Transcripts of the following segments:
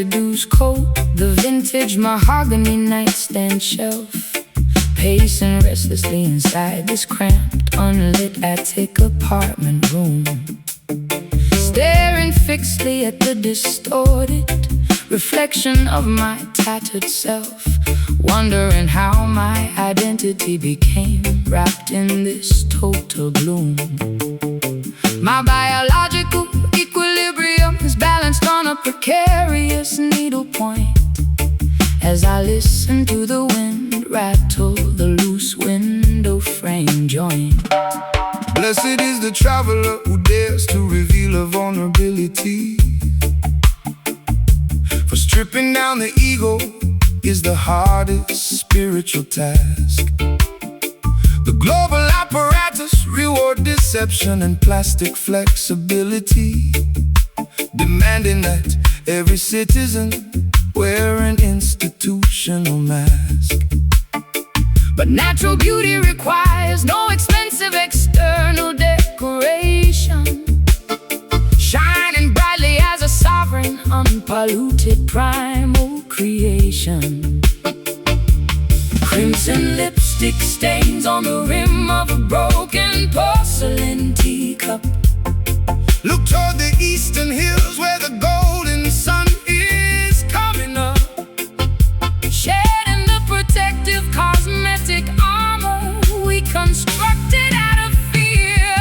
residues coat the vintage mahogany nightstand shelf, pacing restlessly inside this cramped, unlit attic apartment room, staring fixedly at the distorted reflection of my tattered self, wondering how my identity became wrapped in this total gloom. My biological equilibrium is balanced on a precarious needlepoint as I listen to the wind rattle the loose window frame joint. Blessed is the traveler who dares to reveal a vulnerability, for stripping down the ego is the hardest spiritual task. The global apparatus reward deception and plastic flexibility, demanding that every citizen wear an institutional mask. But natural beauty requires no expensive external decoration, shining brightly as a sovereign, unpolluted primal creation. Crimson lipstick stains on the rim of a broken porcelain teacup. Look toward the eastern hills where the golden sun is coming up, shedding the protective cosmetic armor we constructed out of fear.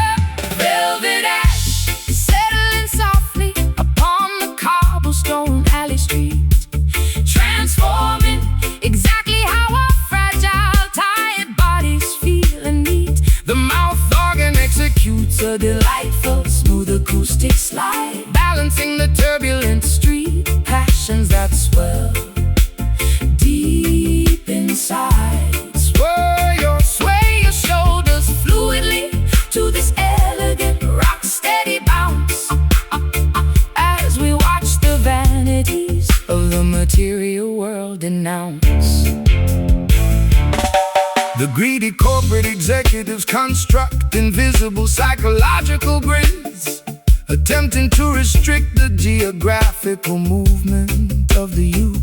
Velvet ash is settling softly upon the cobblestone alley street, transforming exactly how our fragile, tired bodies feel and need. The mouth organ executes a delightful, smooth acoustic slide, balancing the turbulent street passions that swell deep inside. Sway your shoulders fluidly to this elegant, rock-steady bounce as we watch the vanities of the material world denounce. The greedy corporate executives construct invisible psychological grids, attempting to restrict the geographical movement of the youth,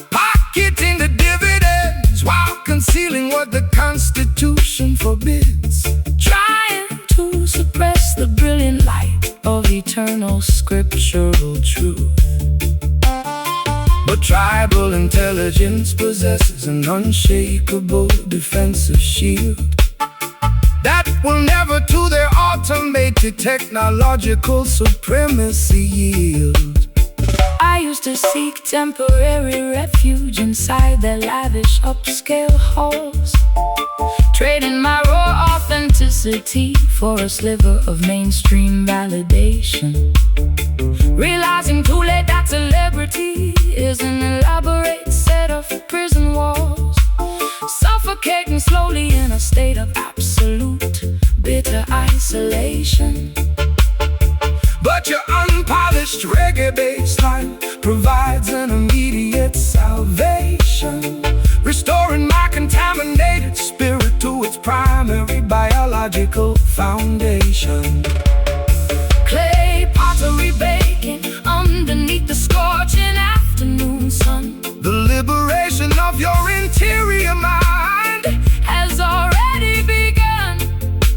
pocketing the dividends while concealing what the Constitution forbids, trying to suppress the brilliant light of eternal scriptural truth. But tribal intelligence possesses an unshakable defensive shield that will never to their automated technological supremacy yield. I used to seek temporary refuge inside their lavish upscale halls, trading my raw authenticity for a sliver of mainstream validation, realizing too late that celebrity is an elaborate set of prison walls, suffocating slowly in a state of absolute bitter isolation. But your unpolished reggae bassline provides an immediate salvation, restoring my contaminated spirit to its primary biological foundation. Clay pottery baking underneath the scorching afternoon sun, the liberation of your interior mind has already begun.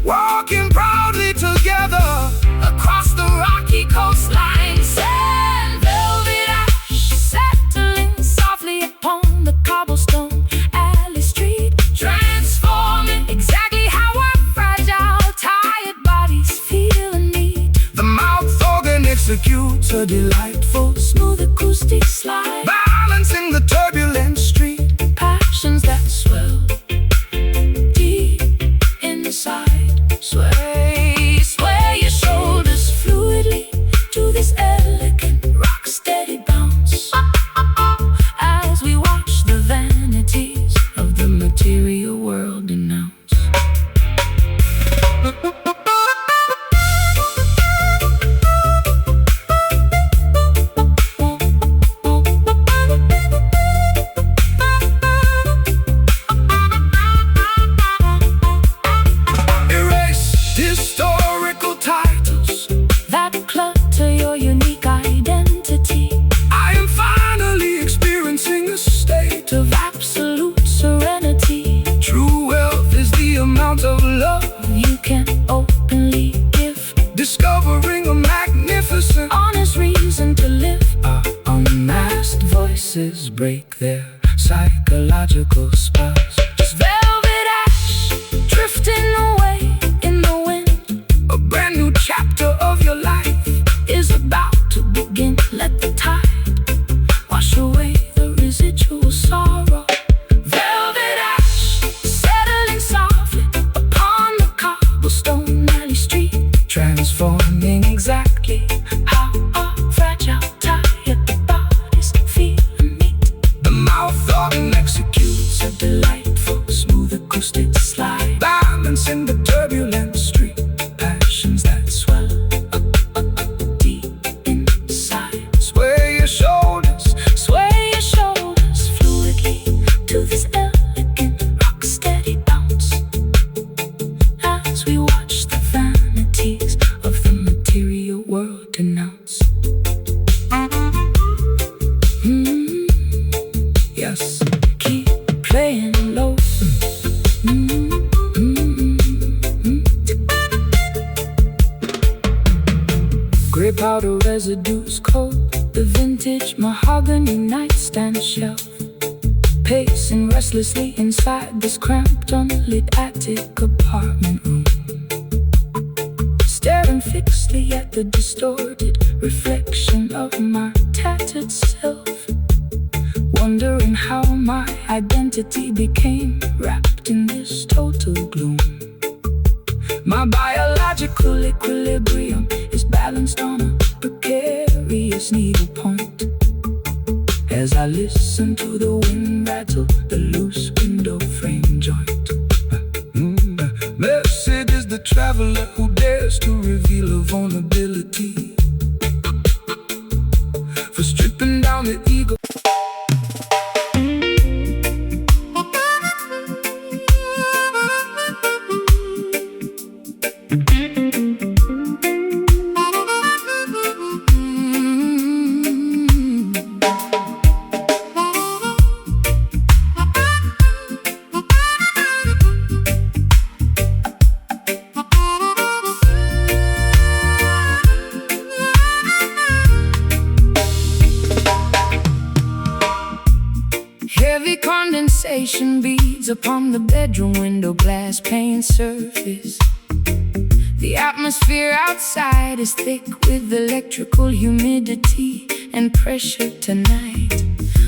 Walking proudly together across the rocky coastline, sand, velvet ash settling softly upon the cobblestone alley street, transforming exactly how our fragile, tired bodies feel and need. The mouth organ executes a delightful, smooth acoustic slide, balancing the turbulent street passions that swell deep inside. Sway your shoulders fluidly to this elegant, rock-steady bounce as we watch the vanities of the material world denounce. senses break their psychological spells. Just velvet ash drifting away in the wind. A brand new chapter of your life is about to begin. Let the tide wash away the residual sorrow. Velvet ash settling softly upon the cobblestone alley street, transforming exactly how a fragile, tired bodies feel and meet. the mouth organ executes A delightful, smooth acoustic slide, balance in the turbulent street. passions that swell deep inside. Sway your shoulders, Sway your shoulders fluidly to this elegant, rock-steady bounce as we watch the vanities of the material world denounce. yes. Keep playing low. Gray powder Residues coat the vintage mahogany nightstand shelf, pacing restlessly inside this cramped, unlit attic apartment room, staring fixedly at the distorted reflection of my tattered self, wondering how my identity became wrapped in this total gloom. My biological equilibrium is balanced on a precarious needlepoint as I listen to the wind rattle the loose window frame joint. Blessed is the traveler who dares to reveal a vulnerability, for stripping down the ego. Heavy condensation beads upon the bedroom window glass pane surface. The atmosphere outside is thick with electrical humidity and pressure tonight.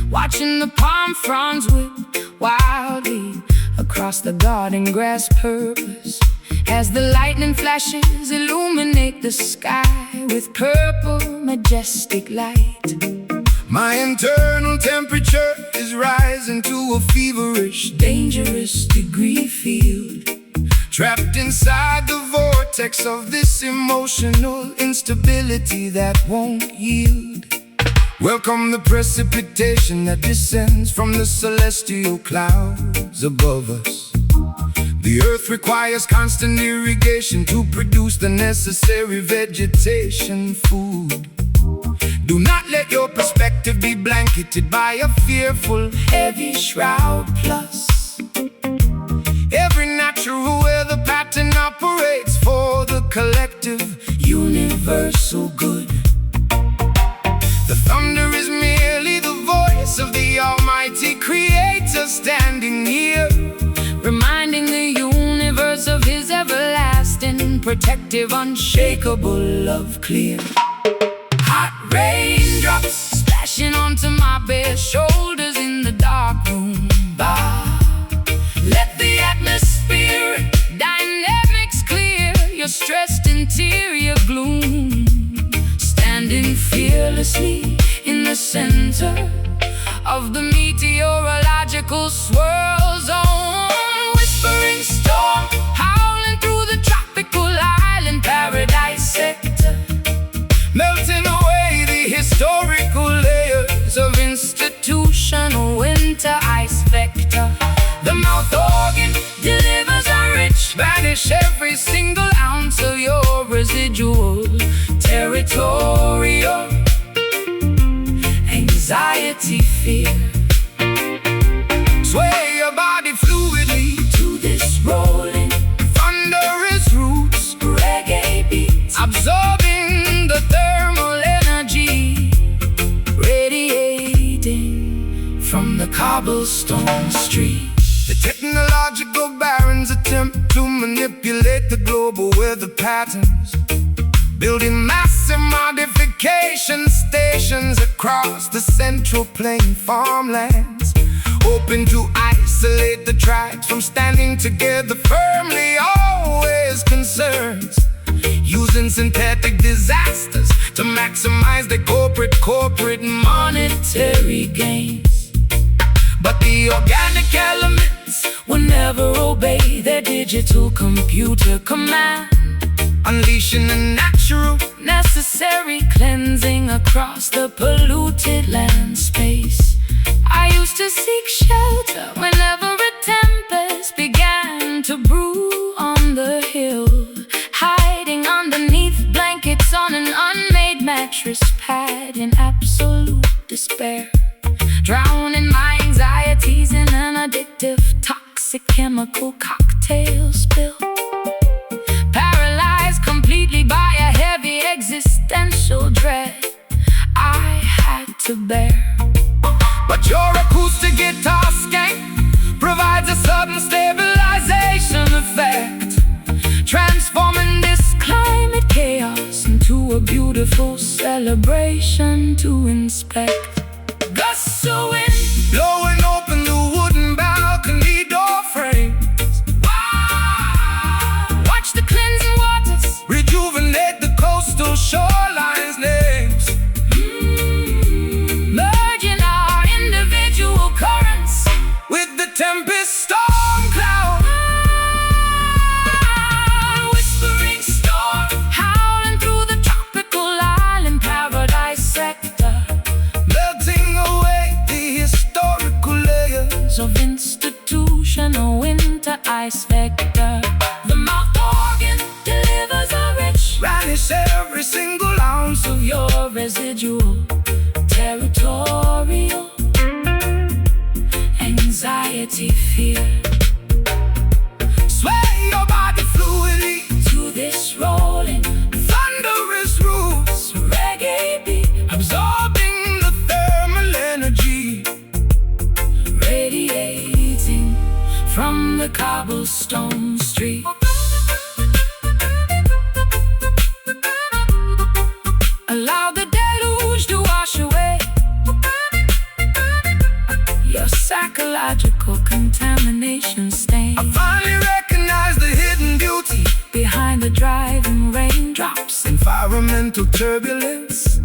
Watching the palm fronds whip wildly across the garden grass purpose as the lightning flashes illuminate the sky with purple majestic light. My internal temperature is rising to a feverish, Dangerous degree field, trapped inside the vortex of this emotional instability that won't yield. Welcome the precipitation that descends from the celestial clouds above us. The earth requires constant irrigation to produce the necessary vegetation food. Do not let your perspective be blanketed by a fearful, heavy shroud plus. every natural weather pattern operates for the collective Universal good. The thunder is merely the voice of the Almighty Creator standing near, Reminding the universe of his everlasting, protective, unshakable love clear. Hot raindrops splashing onto my bare shoulders in the dark room bar. Let the atmosphere dynamics clear your stressed interior gloom. Standing fearlessly in the center of the meteorological swirl zone. Whispering storm howling through the tropical island paradise sector, melting away the historical layers of institutional winter ice vector. the mouth organ. Delivers a rich Banish every single ounce of your residual territorial anxiety, fear. sway your body fluidly To this rolling thunderous roots, reggae beat, absorbing the thermal energy, radiating from the cobblestone street. The technological barons attempt to manipulate the global weather patterns, building massive modification stations across the central plain farmlands, hoping to isolate the tribes from standing together firmly. Always concerns using synthetic disasters to maximize their corporate monetary gains. But the organic elements will never obey their digital computer command, unleashing a natural, necessary cleansing across the polluted land space. I used to seek shelter whenever a tempest began to brew on the hill, hiding underneath blankets on an unmade mattress pad in absolute despair, drowning my anxieties in an addictive, toxic chemical cocktail spill. Paralyzed completely by a heavy existential dread I had to bear. But your acoustic guitar skank provides a sudden stabilization effect, transforming this climate chaos into a beautiful celebration to inspect. Gusts of wind blowing open the wooden balcony door frames. Wow. Watch the cleansing waters rejuvenate the coastal shorelines names, merging our individual currents with the tempest storm cloud. Whispering storm howling through the tropical island paradise sector, melting away the historical layers of institutional winter ice vector. The mouth organ delivers a rich, vanish every single ounce of your residual territorial anxiety, fear. Sway your body fluidly to this rolling, thunderous roots reggae beat, absorbing the thermal energy, radiating from the cobblestone street. Allow the deluge to wash away your psychological contamination stain. I finally recognize the hidden beauty behind the driving raindrops. Environmental turbulence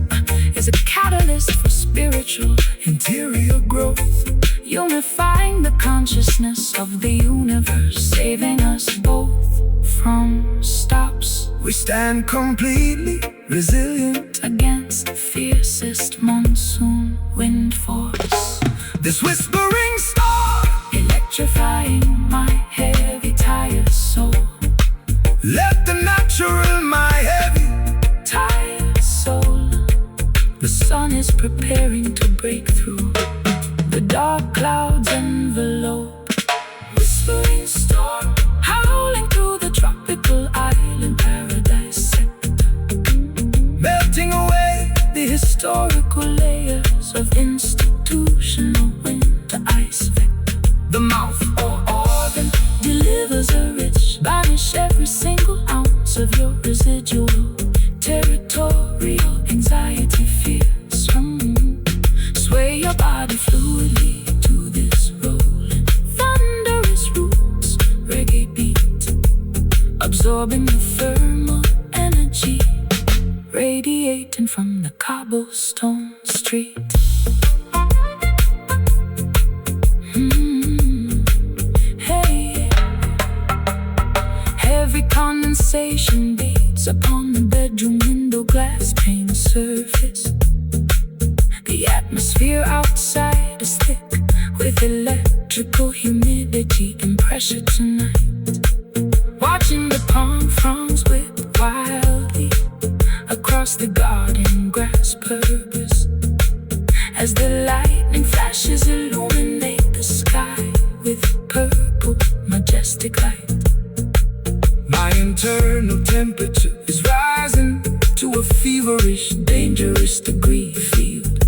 is a catalyst for spiritual interior growth, unifying the consciousness of the universe, saving us both from stops. We stand completely resilient against the fiercest monsoon wind force. This whispering star electrifying my heavy tired soul. Let the natural my heavy tired soul. The sun is preparing to break through the dark clouds envelope. Whispering storm howling through the tropical island paradise sector, melting away the historical layers of institutional winter ice vector. The mouth or organ delivers a rich, banish every single ounce of your residual territorial anxiety, fears. Sway your body fluidly to this rolling, thunderous roots reggae beat, absorbing the thermal energy, radiating from the cobblestone street. Hey, heavy condensation beats upon the bedroom window glass pane surface. The atmosphere outside is thick with electrical humidity and pressure tonight. Watching the palm fronds whip wildly across the garden grass purpose, as the lightning flashes illuminate the sky with purple majestic light. My internal temperature is rising to a feverish, dangerous degree field.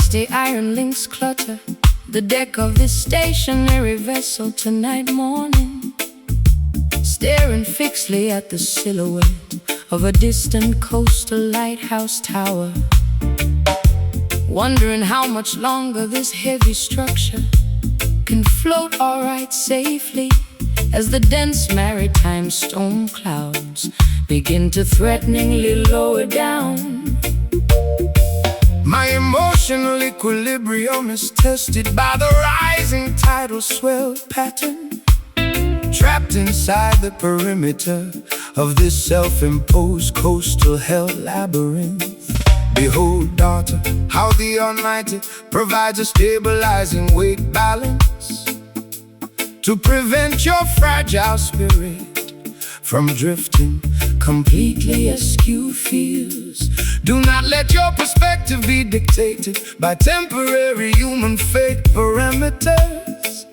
rusty iron links clutter the deck of this stationary vessel tonight morning, staring fixedly at the silhouette of a distant coastal lighthouse tower, wondering how much longer this heavy structure can float alright safely as the dense maritime storm clouds begin to threateningly lower down. My emotional equilibrium is tested by the rising tidal swell pattern, trapped inside the perimeter of this self-imposed coastal hell labyrinth. Behold, daughter, how the Almighty provides a stabilizing weight balance to prevent your fragile spirit from drifting completely askew feels. Do not let your perspective be dictated by temporary human fate parameters.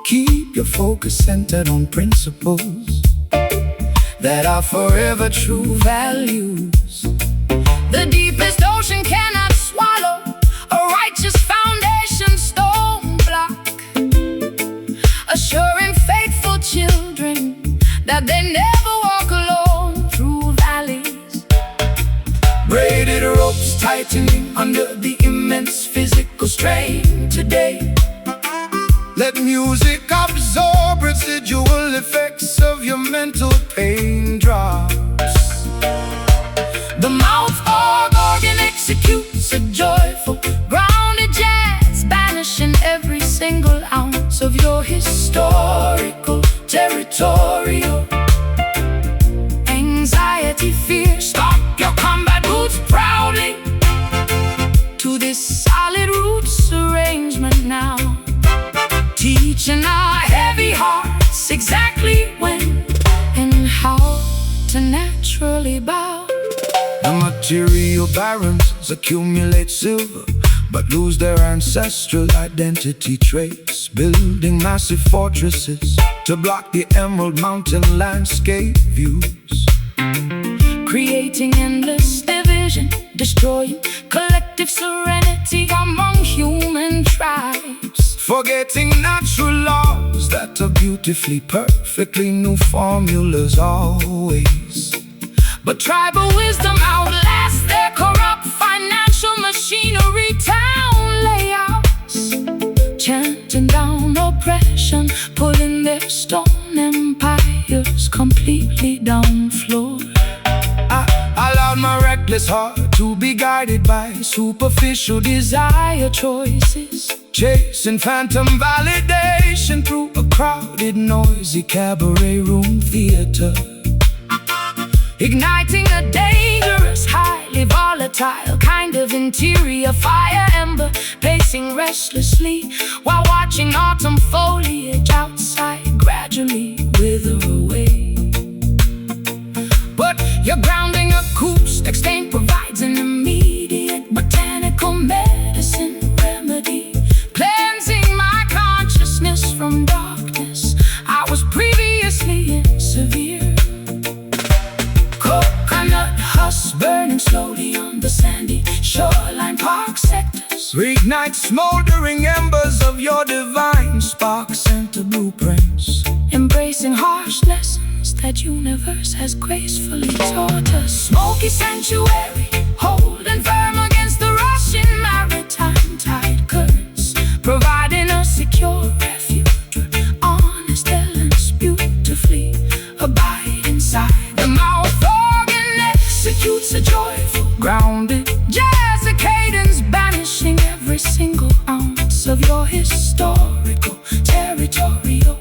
Keep your focus centered on principles that are forever true values. The deepest ocean cannot swallow a righteous foundation stone block, assuring faithful children that they never walk alone through valleys. Braided ropes tightening under the immense physical strain today. Let music absorb residual effects of your mental pain drops. The mouth organ executes a joyful, grounded jazz, banishing every single ounce of your historical, territorial anxiety, fear. Stomp your combat boots proudly to this solid roots arrangement now, teaching our heavy hearts exactly when and how to naturally bow. The material barons accumulate silver, but lose their ancestral identity traits, building massive fortresses to block the emerald mountain landscape views, creating endless division, destroying collective serenity among human tribes, forgetting natural laws that are beautifully, perfectly new formulas always. But tribal wisdom outlasts their corrupt financial machinery, town layouts, chanting down oppression, pulling their stone empires completely down floor. I allowed my reckless heart to be guided by superficial desire choices, chasing phantom validation through a crowded, noisy cabaret room theater, igniting a dangerous, highly volatile kind of interior fire ember, pacing restlessly while watching autumn foliage outside gradually wither away. But your grounding acoustic stain provides an immediate botanical medicine remedy, cleansing my consciousness from darkness I was previously in severe. Coconut husks burning slowly on the sandy shoreline park sectors, reignite smoldering embers of your divine spark center blueprints, embracing harsh lessons that universe has gracefully taught us. Smoky sanctuary, holding firm against the rushing maritime tide currents, providing a secure refuge where honest elements beautifully abide inside. The mouth organ executes a joyful, grounded jazz cadence, banishing every single ounce of your historical, territorial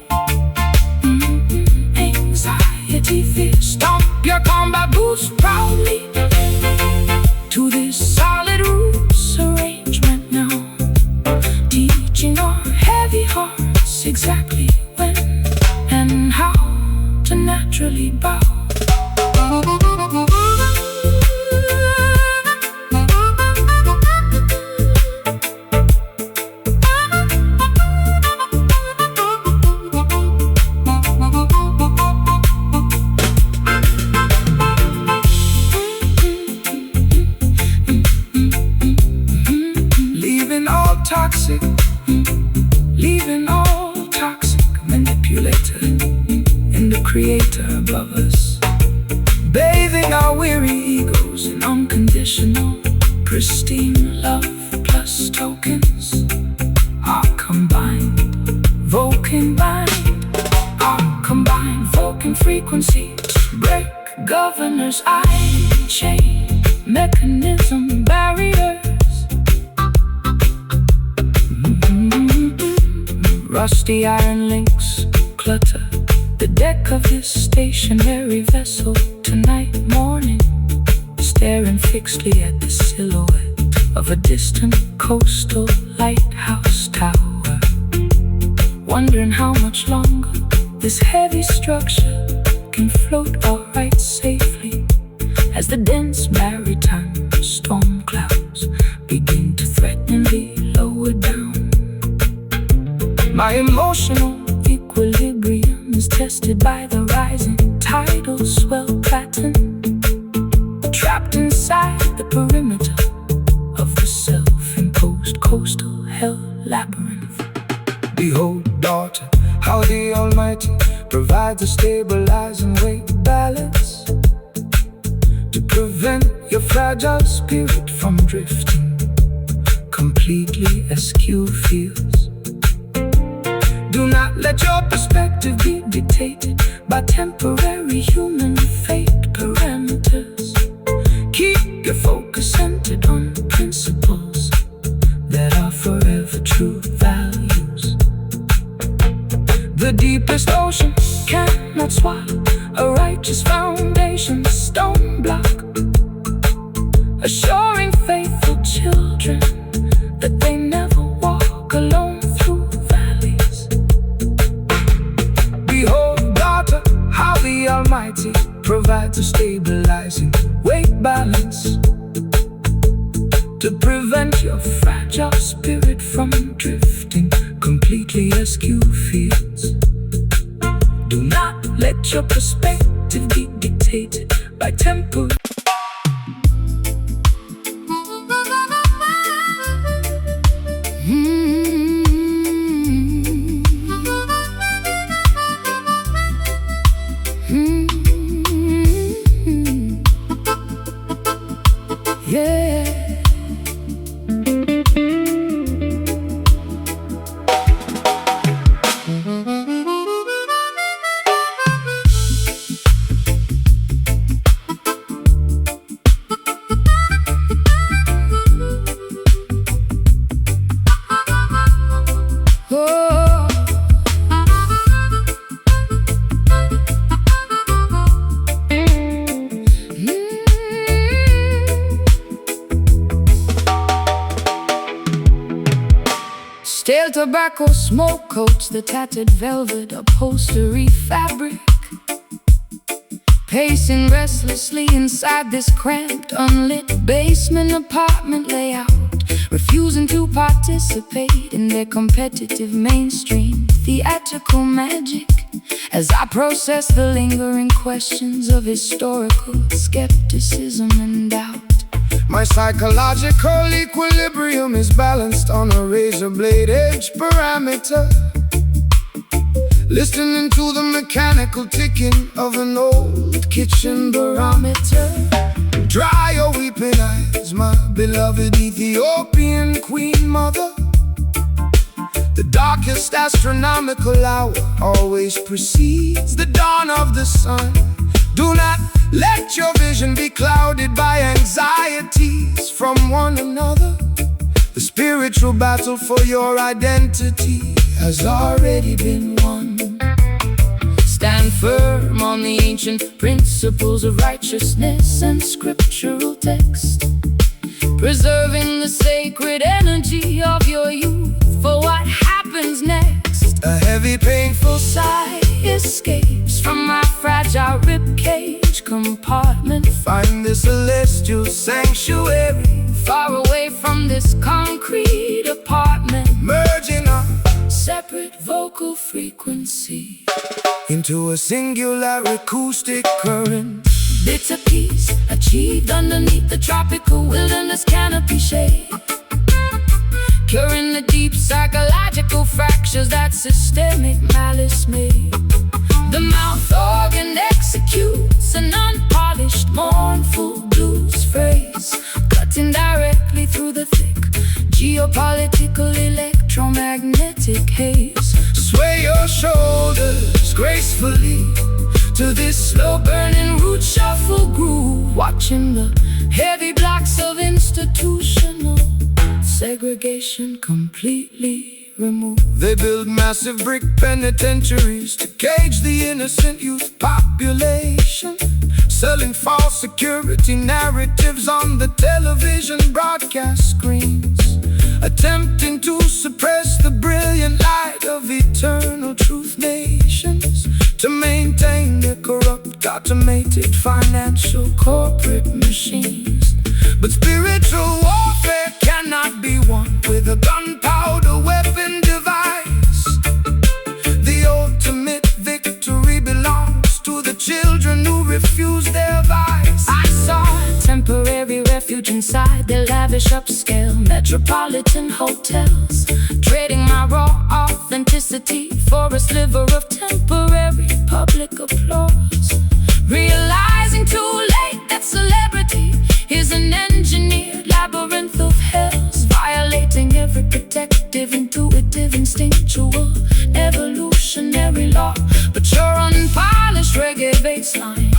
anxiety, fear. Stomp your combat boots proudly to this solid roots arrangement now, teaching our heavy hearts exactly when and how to naturally bow. toxic, leaving all toxic manipulator in the creator above us, bathing our weary egos in unconditional, pristine love plus tokens are combined, voking frequencies break governors' iron chain mechanism barriers. Rusty iron links clutter the deck of this stationary vessel tonight morning, staring fixedly at the silhouette of a distant coastal lighthouse tower, wondering how much longer this heavy structure can float alright safely as the dense maritime storm clouds begin to threateningly lower down. My emotional equilibrium is tested by the rising tidal swell pattern, trapped inside the perimeter of the self-imposed coastal hell labyrinth. Behold, daughter, how the Almighty provides a stabilizing weight balance to prevent your fragile spirit from drifting completely askew fields. Do not let your perspective be dictated by temporary human fate parameters. Keep your focus centered on principles that are forever true values. The deepest ocean cannot swallow a righteous foundation stone block, assuring faithful children that they never walk alone through valleys. Behold, daughter, how the Almighty provides a stabilizing weight balance to prevent your fragile spirit from drifting completely askew fields. Do not let your perspective be dictated by temporary. Yeah. Stale tobacco smoke coats the tattered velvet upholstery fabric, pacing restlessly inside this cramped, unlit basement apartment layout, refusing to participate in their competitive mainstream theatrical magic as I process the lingering questions of historical skepticism and doubt. My psychological equilibrium is balanced on a razor blade edge parameter, listening to the mechanical ticking of an old kitchen barometer. Dry your weeping eyes, my beloved Ethiopian queen mother. The darkest astronomical hour always precedes the dawn of the sun. Do not let your vision be clouded by anxieties from one another. The spiritual battle for your identity has already been won. Stand firm on the ancient principles of righteousness and scriptural text, preserving the sacred energy of your youth for what happens next. A heavy, painful sigh escapes from my fragile ribcage compartment. Find this celestial sanctuary far away from this concrete apartment, merging our separate vocal frequency into a singular acoustic current. Bitter peace achieved underneath the tropical wilderness canopy shade, curing the psychological fractures that systemic malice made. The mouth organ executes an unpolished, mournful blues phrase, cutting directly through the thick geopolitical electromagnetic haze. Sway your shoulders gracefully to this slow-burning root shuffle groove, Watching the heavy blocks of institutional segregation completely removed. They build massive brick penitentiaries to cage the innocent youth population, selling false security narratives on the television broadcast screens, attempting to suppress the brilliant light of eternal truth nations, to maintain their corrupt, automated financial corporate machines. But spiritual warfare cannot be won with a gunpowder weapon device. The ultimate victory belongs to the children who refuse their vice. I saw temporary refuge inside their lavish upscale metropolitan hotels, trading my raw authenticity for a sliver of temporary public applause, realizing too late that celebrity is an engineered labyrinth of hells, violating every protective, intuitive, instinctual, evolutionary law. But your unpolished reggae baseline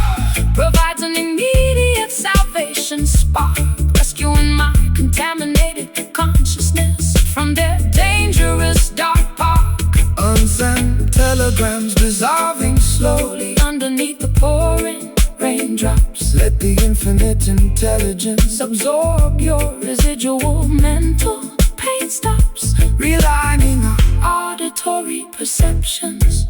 provides an immediate salvation spark, rescuing my contaminated consciousness from their dangerous dark park. Unsent telegrams dissolving slowly Underneath the pouring raindrops, let the infinite intelligence absorb your residual mental pain stops, realigning our auditory perceptions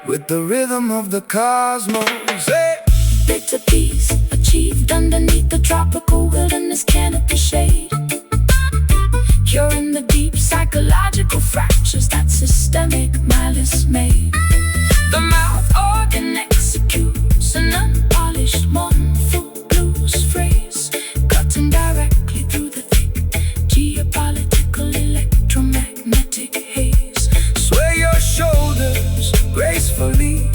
with the rhythm of the cosmos. Hey! Bitter peace achieved underneath the tropical wilderness canopy shade, curing the deep psychological fractures that systemic malice made. The mouth organ executes an unpolished, mournful blues phrase, cutting directly through the thick geopolitical electromagnetic haze. Sway your shoulders gracefully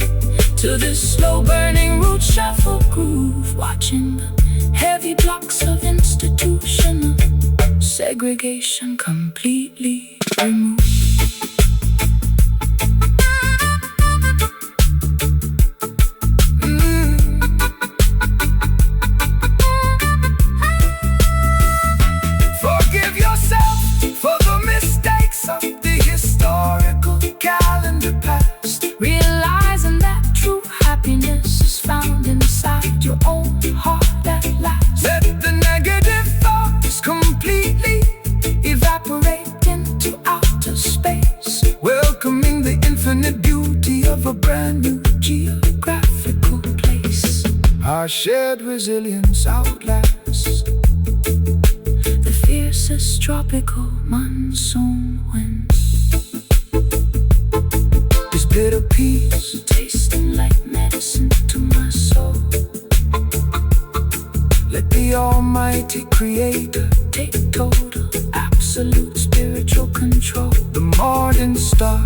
To this slow-burning root shuffle groove, watching the heavy blocks of institutional segregation completely removed. Forgive yourself for the mistakes of the historical calendar past, Realizing that true happiness is found inside your own heart at last. let the negative thoughts completely Evaporate into outer space, welcoming the infinite beauty of a brand new geographical place. Our shared resilience outlasts The fiercest tropical monsoon winds, this bitter peace, tasting like medicine to my soul. let the Almighty Creator Take total, absolute spiritual control. the morning star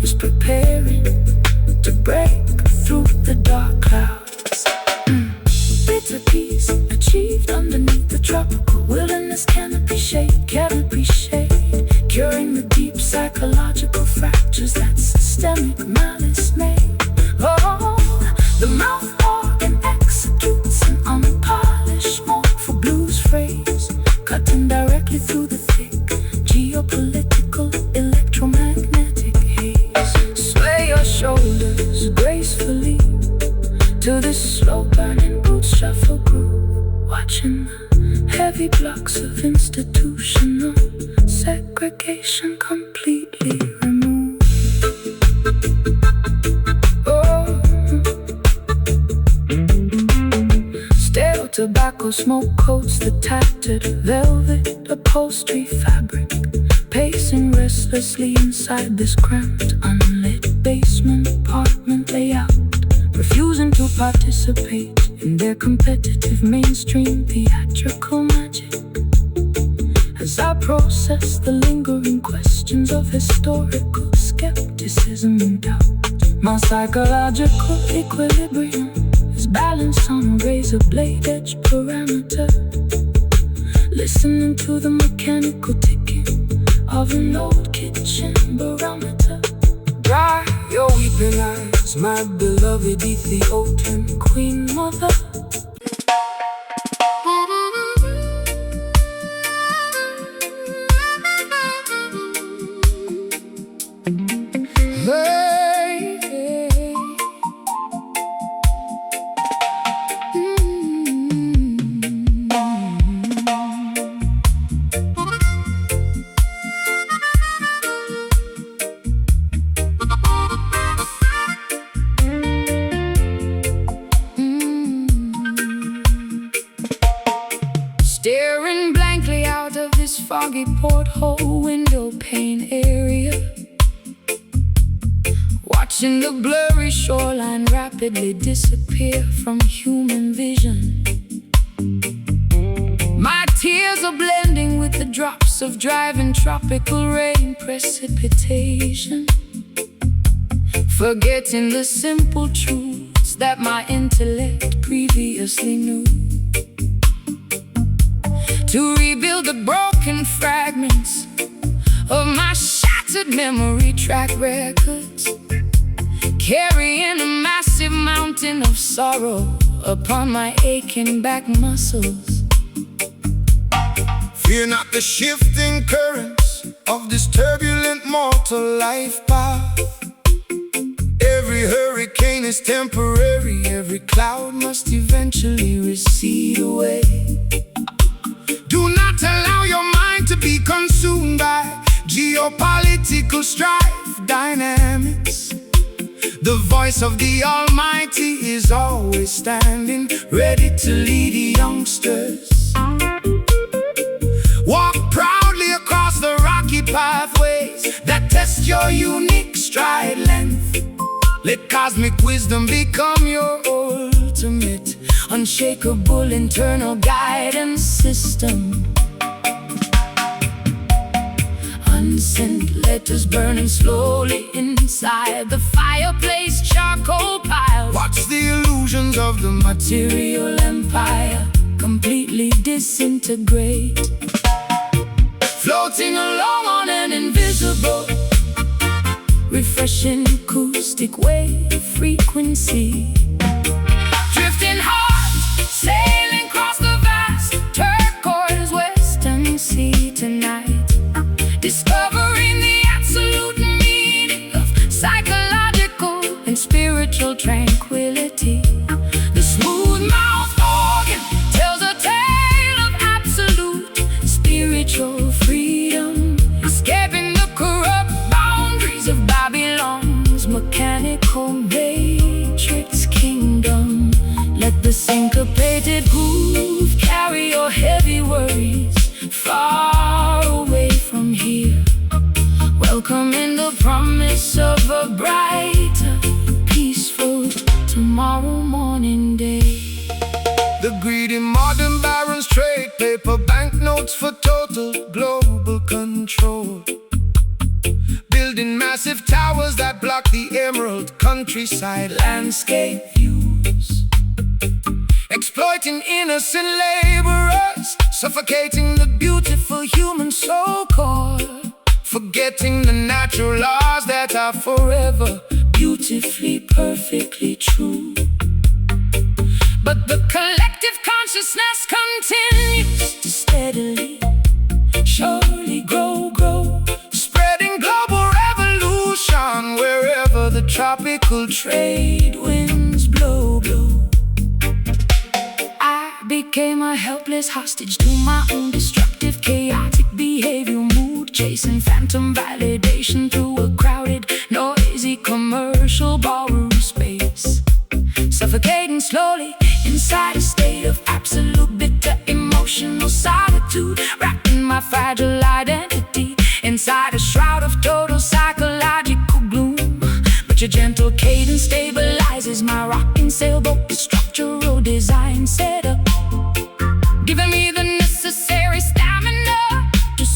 Is preparing to break through the dark clouds. Bitter peace achieved underneath the tropical wilderness canopy shade, curing the deep psychological fractures that systemic malice made. Oh, the mouth organ executes an unpolished, mournful blues phrase, cutting directly through the thick geopolitical electromagnetic haze. Sway your shoulders gracefully to this slow-burning root shuffle groove, watching the heavy blocks of institutional segregation completely removed. Oh, stale tobacco smoke coats the tattered velvet upholstery fabric, pacing restlessly inside this cramped, unlit basement apartment layout, refusing to participate in their competitive mainstream theatrical magic. As I process the lingering questions of historical skepticism and doubt. My psychological equilibrium is balanced on a razor blade edge parameter, listening to the mechanical ticking of an old kitchen barometer. Dry your weeping eyes, my beloved Ethiopian queen mother. Staring blankly out of this foggy porthole window pane area, watching the blurry shoreline rapidly disappear from human vision. My tears are blending with the drops of driving tropical rain precipitation, forgetting the simple truths that my intellect previously knew. To rebuild the broken fragments of my shattered memory track records, carrying a massive mountain of sorrow upon my aching back muscles. Fear not the shifting currents of this turbulent mortal life path. Every hurricane is temporary, every cloud must eventually recede away. Do not allow your mind to be consumed by geopolitical strife dynamics. The voice of the Almighty is always standing, ready to lead youngsters. Walk proudly across the rocky pathways that test your unique stride length. Let cosmic wisdom become your ultimate, unshakable internal guidance system. Unsent letters burning slowly inside the fireplace charcoal pile. Watch the illusions of the Material empire completely disintegrate, floating along on an invisible, refreshing acoustic wave frequency. Drifting hard, sailing across the vast turquoise western sea tonight, discovering the absolute meaning of psychological and spiritual tranquility. The smooth-mouthed organ tells a tale of absolute spiritual freedom, escaping the corrupt boundaries of Babylon's mechanical matrix kingdom. Let the syncopated groove carry your heavy worries far away from here, welcoming the promise of a brighter, peaceful tomorrow morning day. The greedy modern barons trade paper banknotes for total global control, building massive towers that block the emerald countryside landscape views, exploiting innocent laborers, suffocating the beautiful human soul core, forgetting the natural laws that are forever beautifully, perfectly true. But the collective consciousness continues to steadily, surely grow, spreading global revolution wherever the tropical trade winds blow. I became a helpless hostage to my own destructive, chaotic behavior, mood chasing phantom validation through a crowded, noisy commercial ballroom space, suffocating slowly inside a state of absolute bitter emotional solitude, wrapping my fragile identity inside a shroud of total psychological gloom. But your gentle cadence stabilizes my rocking sailboat, the structural design set up, giving me the necessary stamina to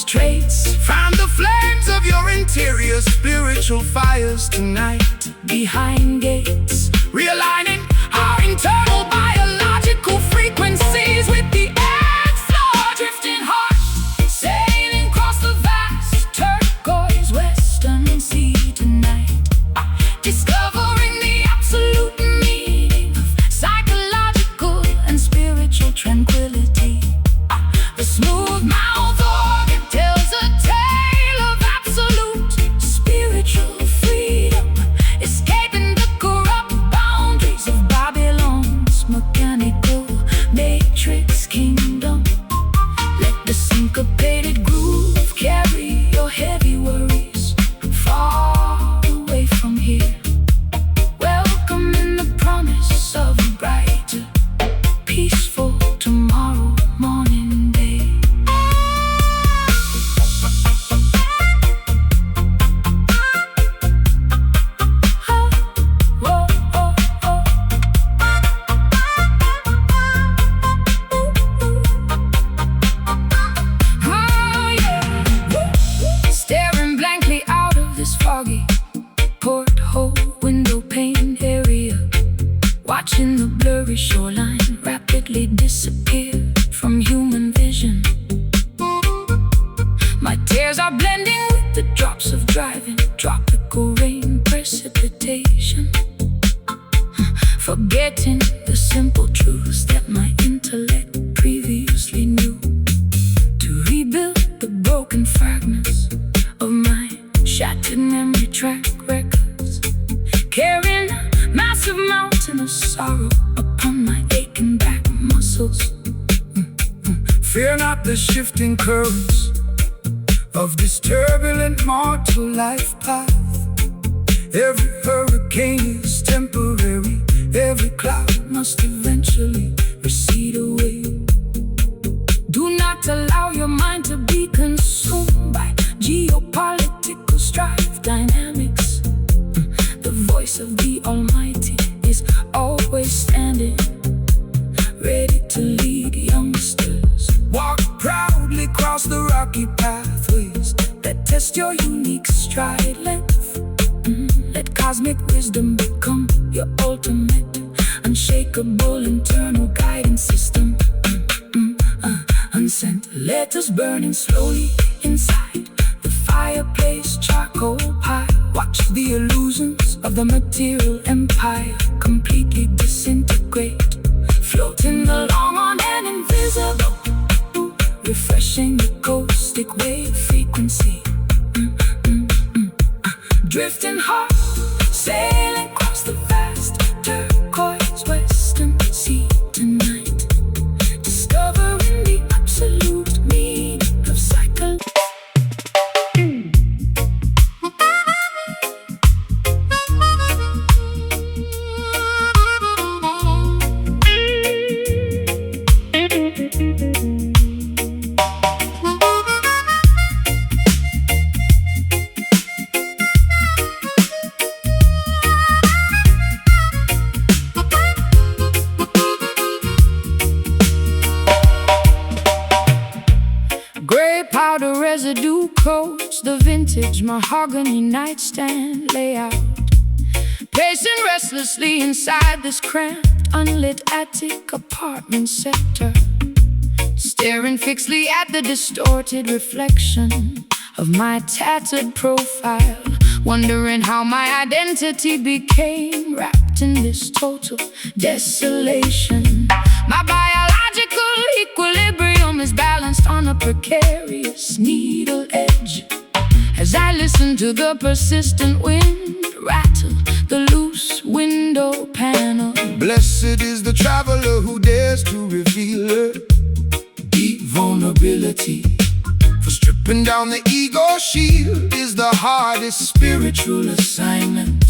traits. Fan the flames of your interior spiritual fires tonight. Behind gates, Realigning our internal biological frequencies with the earth floor. drifting hard, sailing across the vast turquoise western sea tonight. Discovering the absolute meaning of psychological and spiritual tranquility. The smooth mouth organ tells a tale of absolute spiritual freedom, escaping the corrupt boundaries of Babylon's mechanical matrix kingdom. Let the syncopated groove carry your heavy worries far away from here. Welcome in the promise of a brighter, peaceful tomorrow morning day. Whoa, oh, oh. Oh, yeah. Staring blankly out of this foggy porthole window pane area, watching the blurry shoreline rapidly disappear from human vision. My tears are blending with the drops of driving tropical rain precipitation, forgetting the simple truths that my intellect previously knew. To rebuild the broken fragments of my shattered memory track records, carrying a massive mountain of sorrow upon my aching back muscles. Fear not the shifting currents of this turbulent mortal life path. Every hurricane is temporary. Every cloud must eventually recede away. Do not allow your mind to be consumed by geopolitical strife dynamics. The voice of the Almighty is always standing, ready to lead youngsters. Walk proudly across the rocky pathways That test your unique stride length. Let cosmic wisdom become your ultimate, unshakable internal guidance system. Unsent letters burning slowly inside the fireplace charcoal pile. Watch the illusions of the material empire completely disintegrate, floating along on an invisible, refreshing the caustic wave frequency. Drifting hard, sailing across the vast turquoise western sea tonight. Discovering the absolute meaning of cycle. Gray powder residue coats the vintage mahogany nightstand layout. Pacing restlessly inside this cramped, unlit attic apartment sector, staring fixedly at the distorted reflection of my tattered profile, wondering how my identity became wrapped in this total desolation. My biological equilibrium is balanced on a precarious needle edge as I listen to the persistent wind rattle the loose window panel. Blessed is the traveler who dares to reveal her deep vulnerability. For stripping down the ego shield is the hardest spiritual assignment.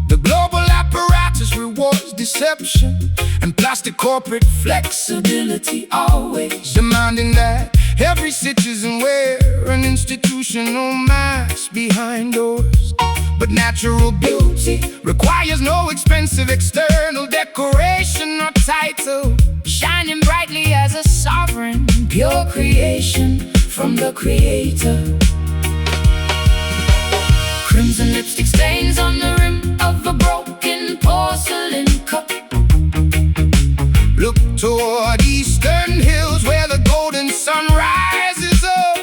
The global apparatus rewards deception and plastic corporate flexibility, always demanding that every citizen wear an institutional mask behind doors. But natural beauty requires no expensive external decoration or title, shining brightly as a sovereign, pure creation from the creator. Crimson lipstick stains on the rim of a broken porcelain cup. Look toward eastern hills where the golden sun rises up.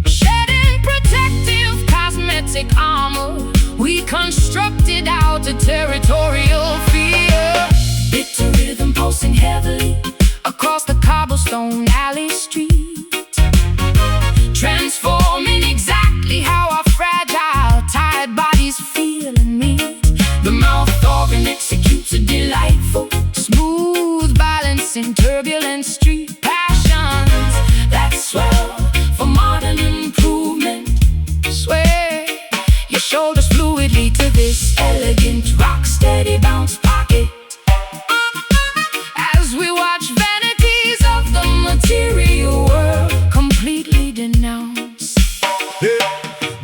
Shedding protective cosmetic armor, we constructed out a territorial fear. Bitter rhythm pulsing heavily across the cobblestone alley street, transforming exactly how our fragile, tired bodies feel and meet. The mouth organ executes a delightful, smooth balancing turbulent street passions that swell for modern improvement. Sway your shoulders fluidly to this elegant, rock-steady bounce pocket as we watch vanities of the material world completely denounced.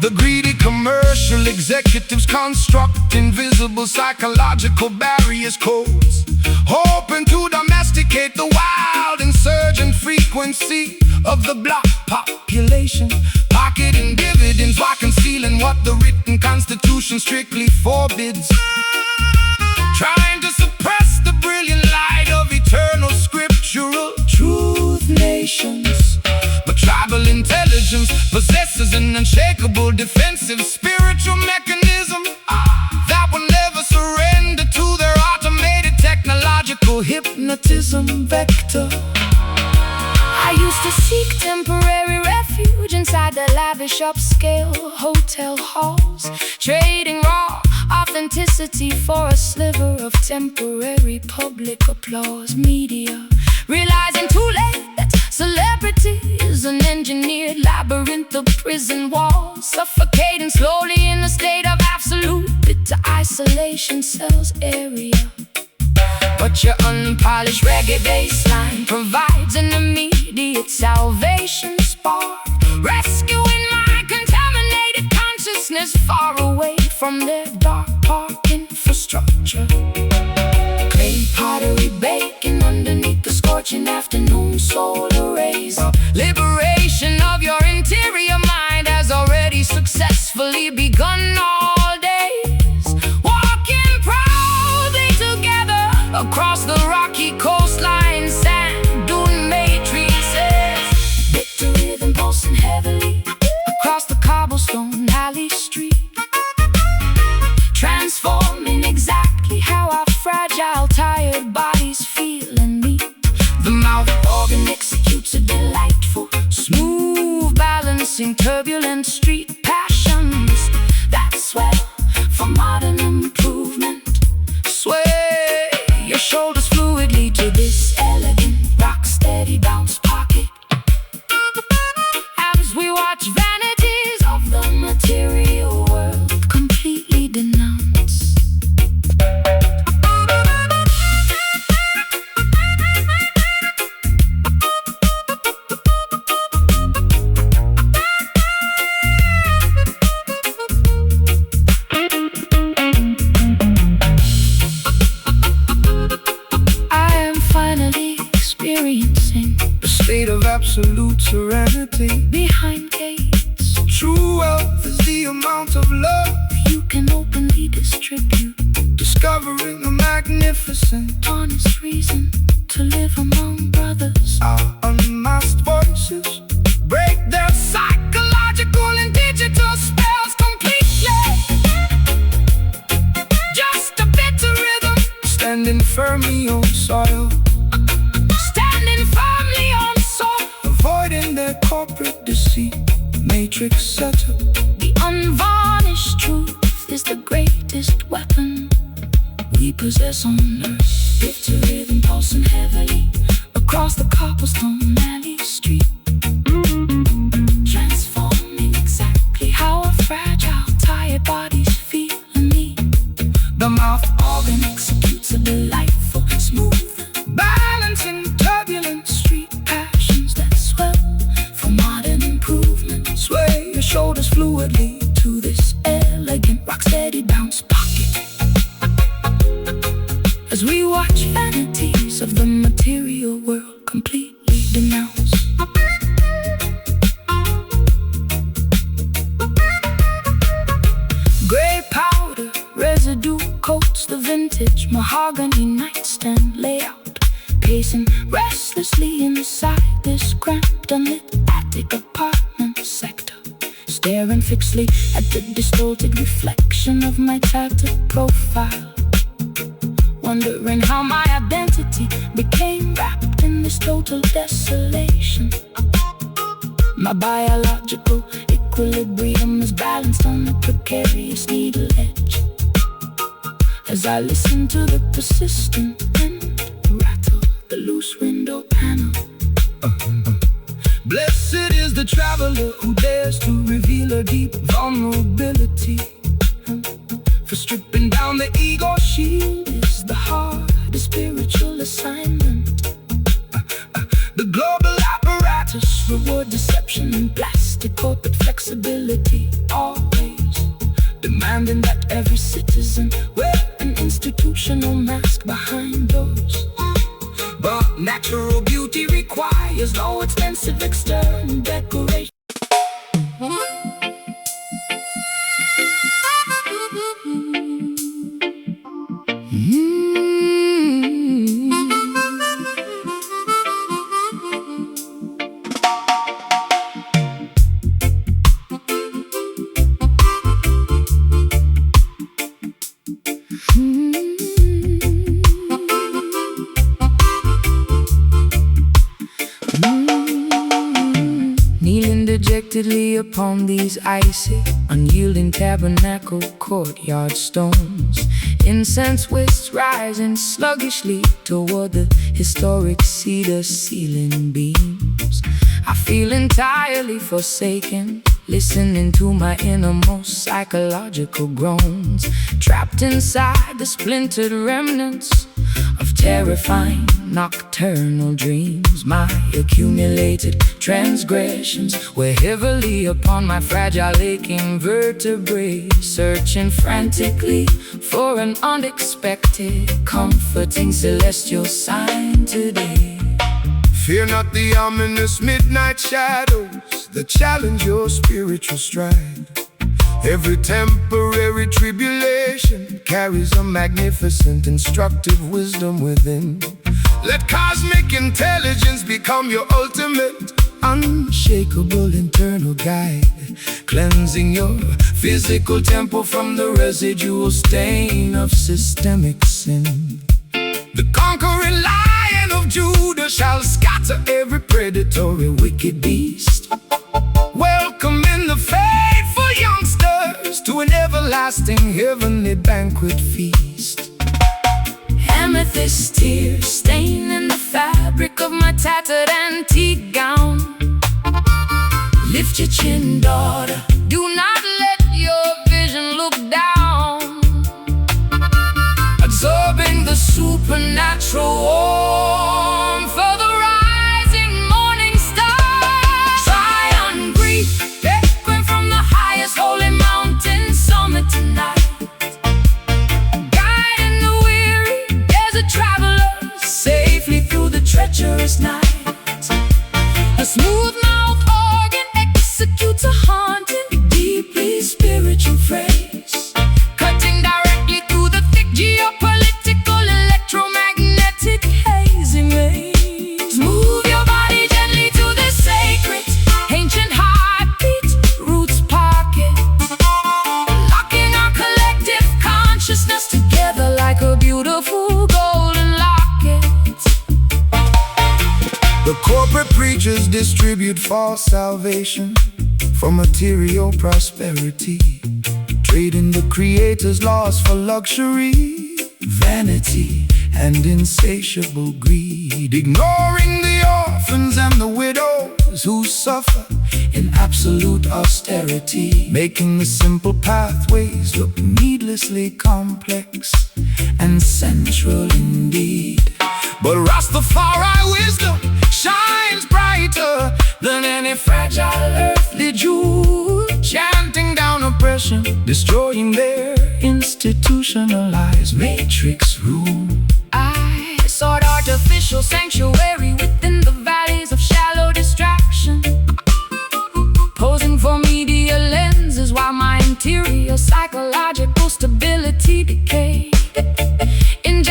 The greedy commercial executives construct invisible psychological barriers, codes, hoping to domesticate the wild insurgent frequency of the black population, pocketing dividends while concealing what the written constitution strictly forbids, trying to suppress the brilliant light of eternal scriptural truth nations. But tribal intelligence possesses an unshakable defensive spiritual mechanism that will never surrender to their automated technological hypnotism vector. I used to seek temporary refuge inside the lavish upscale hotel halls, trading raw authenticity for a sliver of temporary public applause. Media realizing too late that celebrity is an engineered labyrinth of prison walls, suffocating slowly in a state of absolute bitter isolation cells area. But your unpolished reggae bassline provides an immediate salvation spark, rescuing my contaminated consciousness far away from their dark park infrastructure. Clay pottery baking underneath the scorching afternoon solar rays. Liberation of your interior mind has already successfully begun. All days walking proudly together across the rocky coastline, sand dune matrices. Bitter rhythm pulsing heavily across the cobblestone alley street, transforming exactly how our fragile, tired bodies feel and meet. The mouth organ executes a delightful, smooth balancing turbulent street passions that swell for modern improvement. Sway your shoulders fluidly to this elegant, rock-steady bounce pocket as we watch vanities of the material world completely denounced. State of absolute serenity Behind gates, true wealth is the amount of love you can openly distribute. discovering a magnificent Honest reason to live among brothers. our unmasked voices break their psychological and digital spells completely. Just a bit of rhythm, standing firmly on soil, Standing firmly on soil. avoiding their corporate deceit, matrix setup. The unvarnished truth is the greatest weapon we possess on earth. Bitter rhythm pulsing heavily across the cobblestone alley street, transforming exactly how our fragile, tired bodies feel and need. The mouth Organ executes a delightful, smooth balancing turbulent street passions that swell for modern improvement. sway your shoulders fluidly To this elegant, rock-steady bounce pocket as we watch vanities of the material world completely denounced. mahogany nightstand layout, pacing restlessly inside this cramped, unlit attic apartment sector, staring fixedly at the distorted reflection of my tattered profile, wondering how my identity became wrapped in this total desolation. My biological equilibrium is balanced on a precarious needle edge, as I listen to the persistent wind rattle the loose window panel. Blessed is the traveler who dares to reveal a deep vulnerability. For stripping down the ego shield is the hardest spiritual assignment. The global apparatus reward deception and plastic corporate flexibility, always demanding that every citizen wear an institutional mask behind doors. But natural beauty requires no expensive external decoration. Kneeling dejectedly upon these icy, unyielding tabernacle courtyard stones, incense wisps rising sluggishly toward the historic cedar ceiling beams. I feel entirely forsaken, listening to my innermost psychological groans, trapped inside the splintered remnants of terrifying nocturnal dreams. My accumulated transgressions weigh heavily upon my fragile aching vertebrae, searching frantically for an unexpected, comforting celestial sign today. Fear not the ominous midnight shadows that challenge your spiritual stride. Every temporary tribulation carries a magnificent, instructive wisdom within. Let cosmic intelligence become your ultimate, unshakable internal guide, cleansing your physical temple from the residual stain of systemic sin. The conquering Lion of Judah shall scatter every predatory wicked beast, welcoming the faithful youngsters to an everlasting heavenly banquet feast. Amethyst tears staining the fabric of my tattered antique gown. Lift your chin, daughter, do not let your vision look down, absorbing the supernatural warmth of the rising morning star. Zion grief, echoing from the highest holy mountain summit tonight, guiding the weary desert travelers safely through the treacherous night. A smooth-mouthed organ executes a haunting, deeply spiritual phrase, cutting directly through the thick geopolitical electromagnetic hazing rays. Move your body gently to the sacred, ancient heartbeat, roots pocket, locking our collective consciousness together like a beautiful golden locket. The corporate preachers distribute false salvation for material prosperity, trading the Creator's laws for luxury, vanity, and insatiable greed, ignoring the orphans and the widows who suffer in absolute austerity, making the simple pathways look needlessly complex and central indeed. But Rastafari wisdom shines brighter than any fragile earthly jewel, chanting down oppression, destroying their institutionalized matrix rule. I sought artificial sanctuary within the valleys of shallow distraction, posing for media lenses while my interior psychological stability decayed. In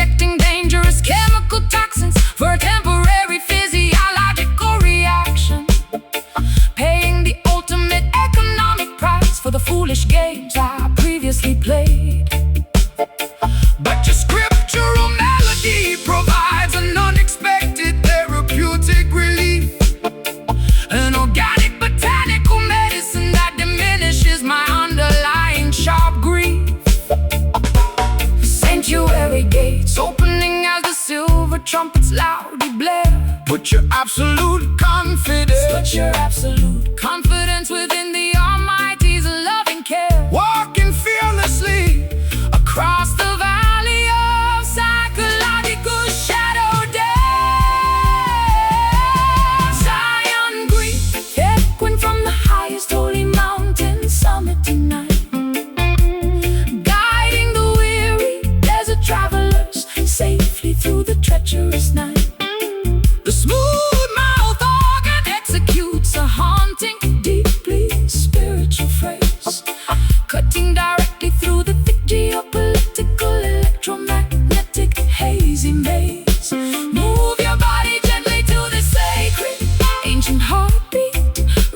softly through the thick geopolitical, electromagnetic, hazy maze. Move your body gently to the sacred, ancient heartbeat,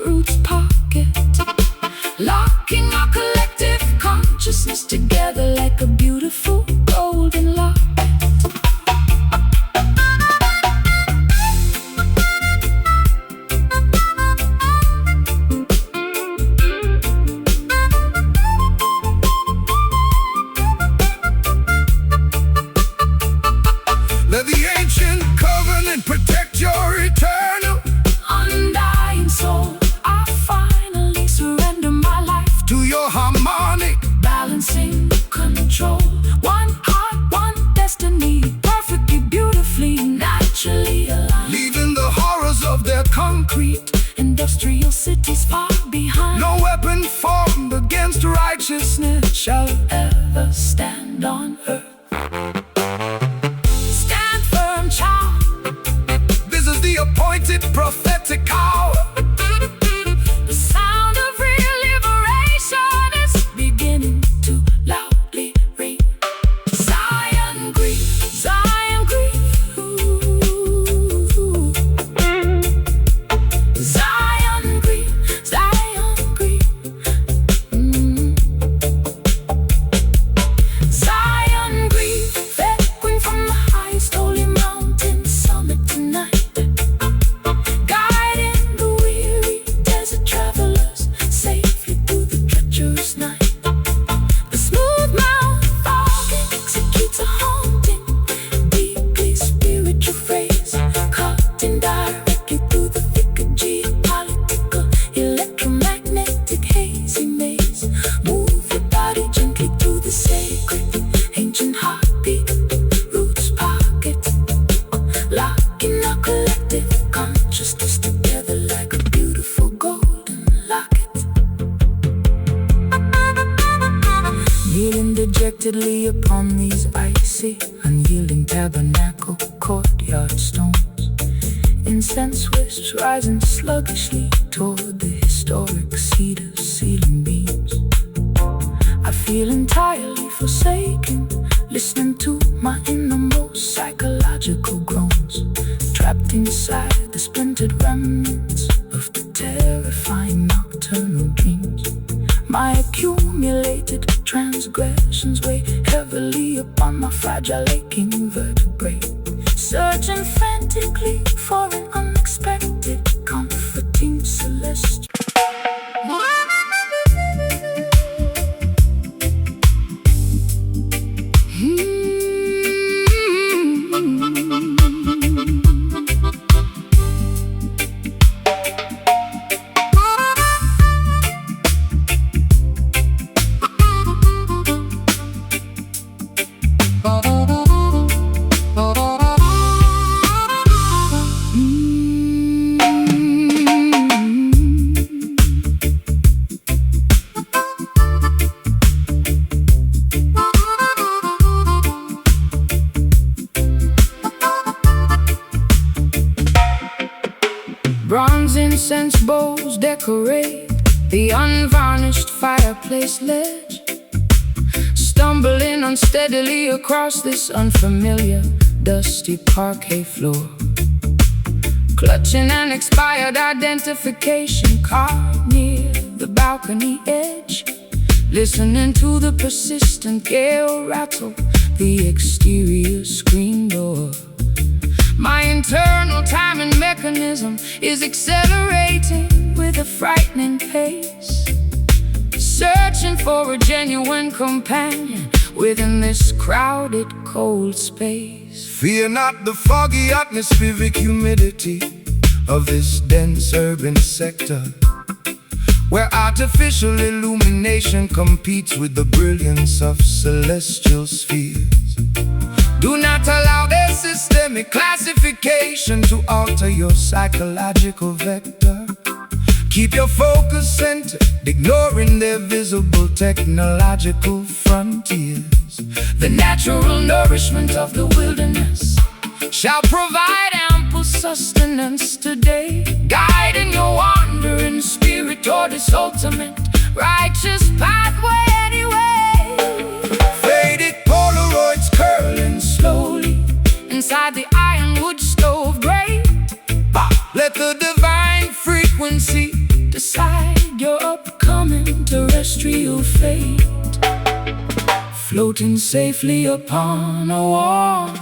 roots pocket, locking our collective consciousness together like a beautiful golden locket. Let the ancient covenant protect your eternal, undying soul. I finally surrender my life to your harmonic, balancing control. One heart, one destiny, perfectly, beautifully, naturally aligned. leaving the horrors of their concrete. Industrial cities far behind. No weapon formed against righteousness shall ever stand on earth. Stand firm, child. This is the appointed prophetic hour. The sound of real liberation is beginning to loudly ring. Zion grief, Zion grief, ooh. Zion grief, Zion grief, Zion grief, echoing from the highest holy mountain summit tonight, guiding the weary desert travelers safely through the treacherous night. The smooth mouth fog executes a haunting, deeply spiritual phrase, cutting directly through the thicker geopolitical, electromagnetic, hazy maze. Move your body gently to the sacred, ancient heartbeat, roots pocket, locking our collective consciousness together like a beautiful golden locket. Kneeling dejectedly upon these icy, unyielding tabernacle courtyard stones, incense wisps rising sluggishly toward the historic cedar ceiling beams. I feel entirely forsaken, listening to my innermost psychological groans, trapped inside the splintered remnants of the terrifying nocturnal dreams. My accumulated transgressions weigh heavily upon my fragile, aching vertebrae, searching frantically for an unexpected, comforting celestial. Bronze incense bowls decorate the unvarnished fireplace ledge, stumbling unsteadily across this unfamiliar, dusty parquet floor, clutching an expired identification card near the balcony edge, listening to the persistent gale rattle the exterior screen door. My internal timing mechanism is accelerating with a frightening pace, searching for a genuine companion within this crowded, cold space. Fear not the foggy atmospheric humidity of this dense urban sector, where artificial illumination competes with the brilliance of celestial spheres. Do not allow their systemic classification to alter your psychological vector. Keep your focus centered, ignoring their visible technological frontiers. The natural nourishment of the wilderness shall provide ample sustenance today, guiding your wandering spirit toward its ultimate righteous pathway anyway. street, floating safely upon a warm,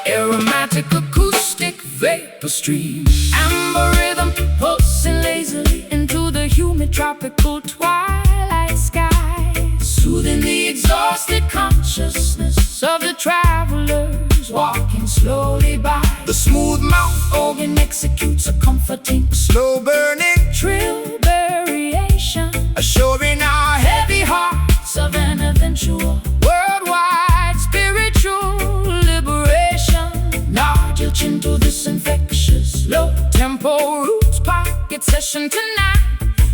aromatic acoustic vapor stream. Amber rhythm pulsing lazily into the humid tropical twilight sky, soothing the exhausted consciousness of the travelers walking slowly by. The smooth mouth Organ executes a comforting, slow burning trill variation, assuring our heavy hearts of an eventual worldwide spiritual liberation. Nod your chin to this infectious low tempo roots pocket session tonight,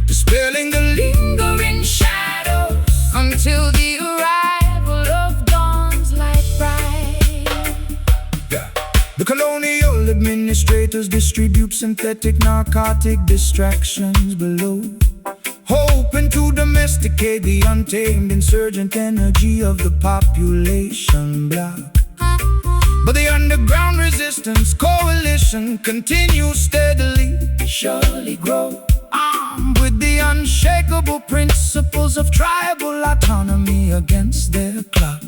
dispelling the lingering shadows until the arrival of dawn's light bright. The colonial administrators distribute synthetic narcotic distractions below, hoping to domesticate the untamed insurgent energy of the population block. But the underground resistance coalition continues steadily, surely grow, armed with the unshakable principles of tribal autonomy against their clock.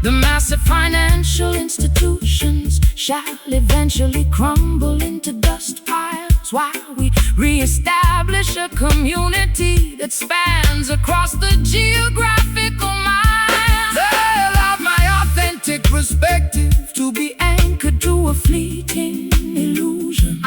The massive financial institutions shall eventually crumble into dust piles, while we re-establish a community that spans across the geographical miles. They allowed my authentic perspective to be anchored to a fleeting illusion,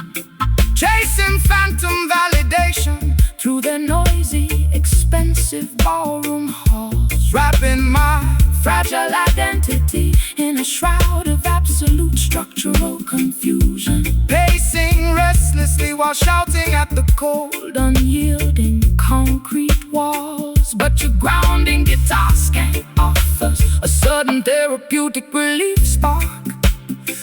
chasing phantom validation through their noisy, expensive ballroom halls, wrapping my fragile identity in a shroud of absolute structural confusion, pacing restlessly while shouting at the cold, unyielding concrete walls. But your grounding guitar scan offers a sudden therapeutic relief spark,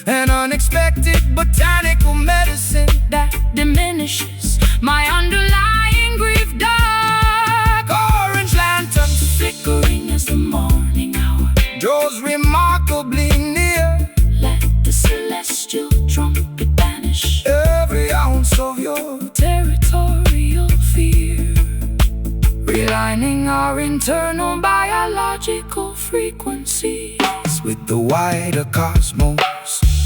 an unexpected botanical medicine that diminishes my underlying grief. Dark orange lanterns flickering as the morning hour draws remarkably near. Let the celestial trumpet banish every ounce of your territorial fear, realigning our internal biological frequencies with the wider cosmos.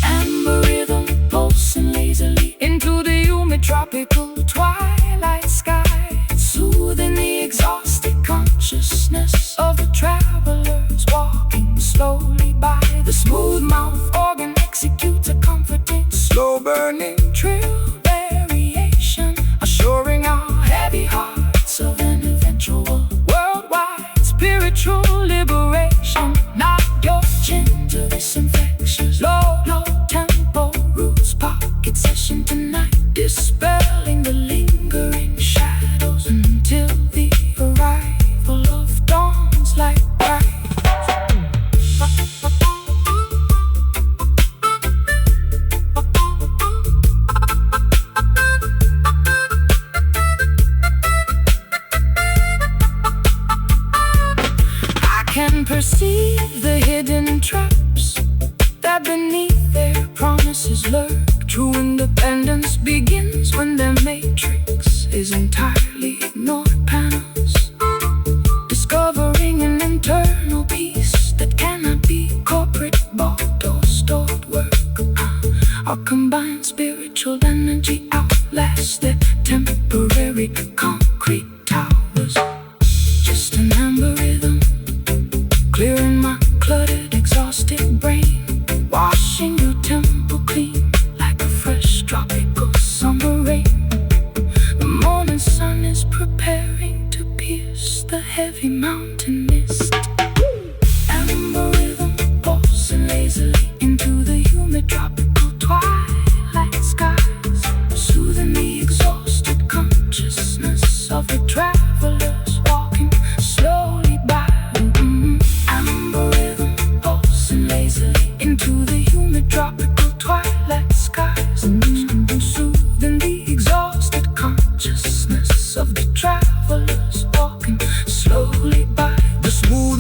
Amber rhythm pulsing lazily into the humid tropical twilight sky, soothing the exhausted consciousness of the travelers walking slowly by. The smooth mouth organ executes a comforting, slow burning trill variation, assuring our heavy hearts of an eventual worldwide spiritual liberation. Knock your chin to this infectious low tempo roots pocket session tonight, dispelling the lingering shadows until the arrival of dawn's light bright. I can perceive the hidden traps that beneath their promises lurk. True independence begins when their matrix is entirely ignored. Panels discovering an internal peace that cannot be corporate bought or stored work. Our combined spiritual energy outlasts their temporary concrete towers. Just an amber rhythm clearing my cluttered, exhausted brain, washing your temple clean like a fresh tropical summer rain. The morning sun is preparing to pierce the heavy mountain mist. Amber rhythm pulsing lazily into the humid tropical twilight skies, soothing the exhausted consciousness of the travelers walking slowly by. Amber rhythm pulsing lazily into the humid tropical twilight skies, soothing the exhausted consciousness of the travelers walking slowly by. The smooth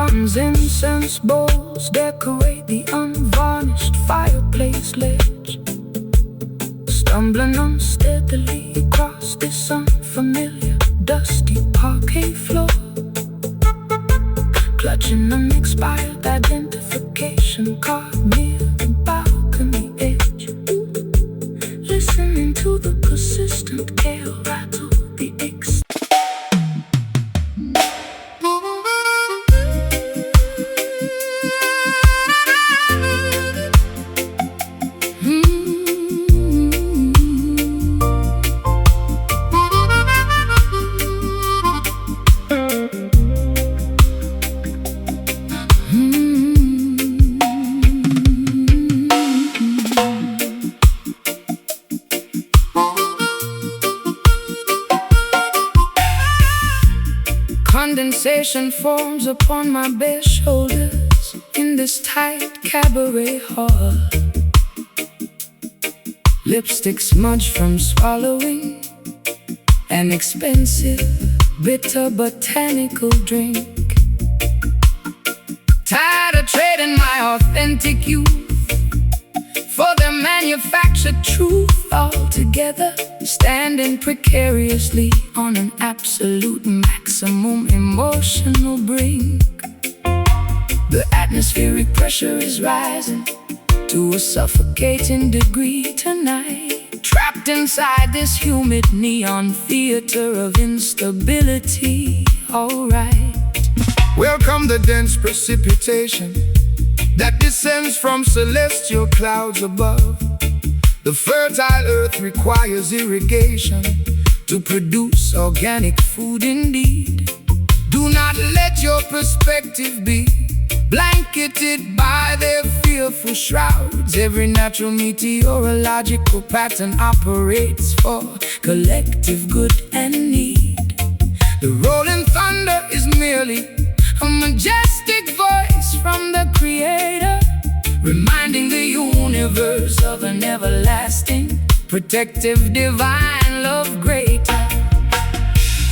Bronze incense bowls decorate the unvarnished fireplace ledge. Stumbling unsteadily across this unfamiliar dusty parquet floor, clutching an expired identification card near the balcony edge, listening to the persistent gale rattle the Condensation forms upon my bare shoulders in this tight cabaret hall. Lipstick smudge from swallowing an expensive, bitter botanical drink. Tired of trading my authentic youth for their manufactured truth altogether, standing precariously on an absolute maximum emotional brink. The atmospheric pressure is rising to a suffocating degree tonight, trapped inside this humid neon theater of instability. Alright, Welcome the dense precipitation that descends from celestial clouds above. The fertile earth requires irrigation to produce organic food indeed. Do not let your perspective be blanketed by their fearful shrouds. Every natural meteorological pattern operates for collective good and need. The rolling thunder is merely a majestic voice from the Creator, reminding the universe of an everlasting, protective, divine love greater.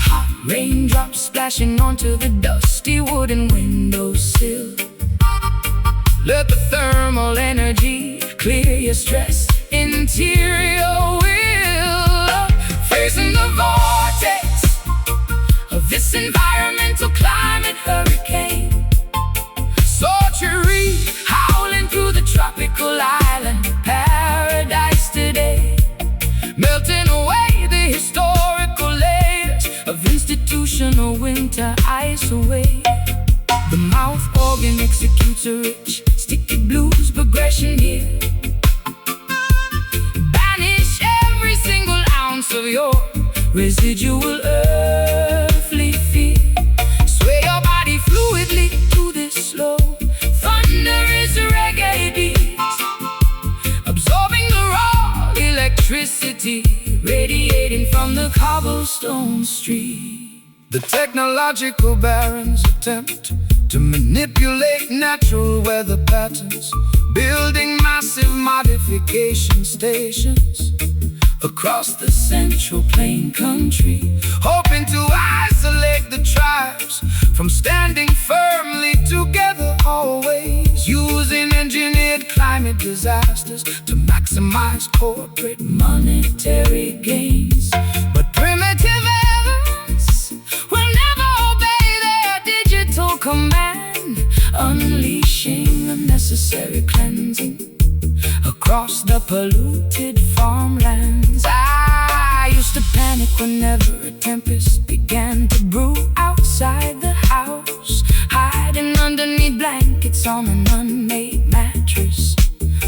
Hot raindrops splashing onto the dusty wooden windowsill. Let the thermal energy clear your stress interior will. Facing the vortex of this environmental climate hurricane, sultry howling through the tropical island paradise today, melting away the historical layers of institutional winter ice away. The mouth organ executes a rich, sticky blues progression here. Banish every single ounce of your residual earthly fear. Sway your body fluidly to this slow thunderous reggae beat, absorbing the raw electricity radiating from the cobblestone street. The technological barons attempt to manipulate natural weather patterns, building massive modification stations across the central plain country, hoping to isolate the tribes from standing firmly together always, using engineered climate disasters to maximize corporate monetary gains. But primitive elements will never obey their digital command, unleashing unnecessary cleansing across the polluted farmlands. I used to panic whenever a tempest began to brew outside the house, hiding underneath blankets on an unmade mattress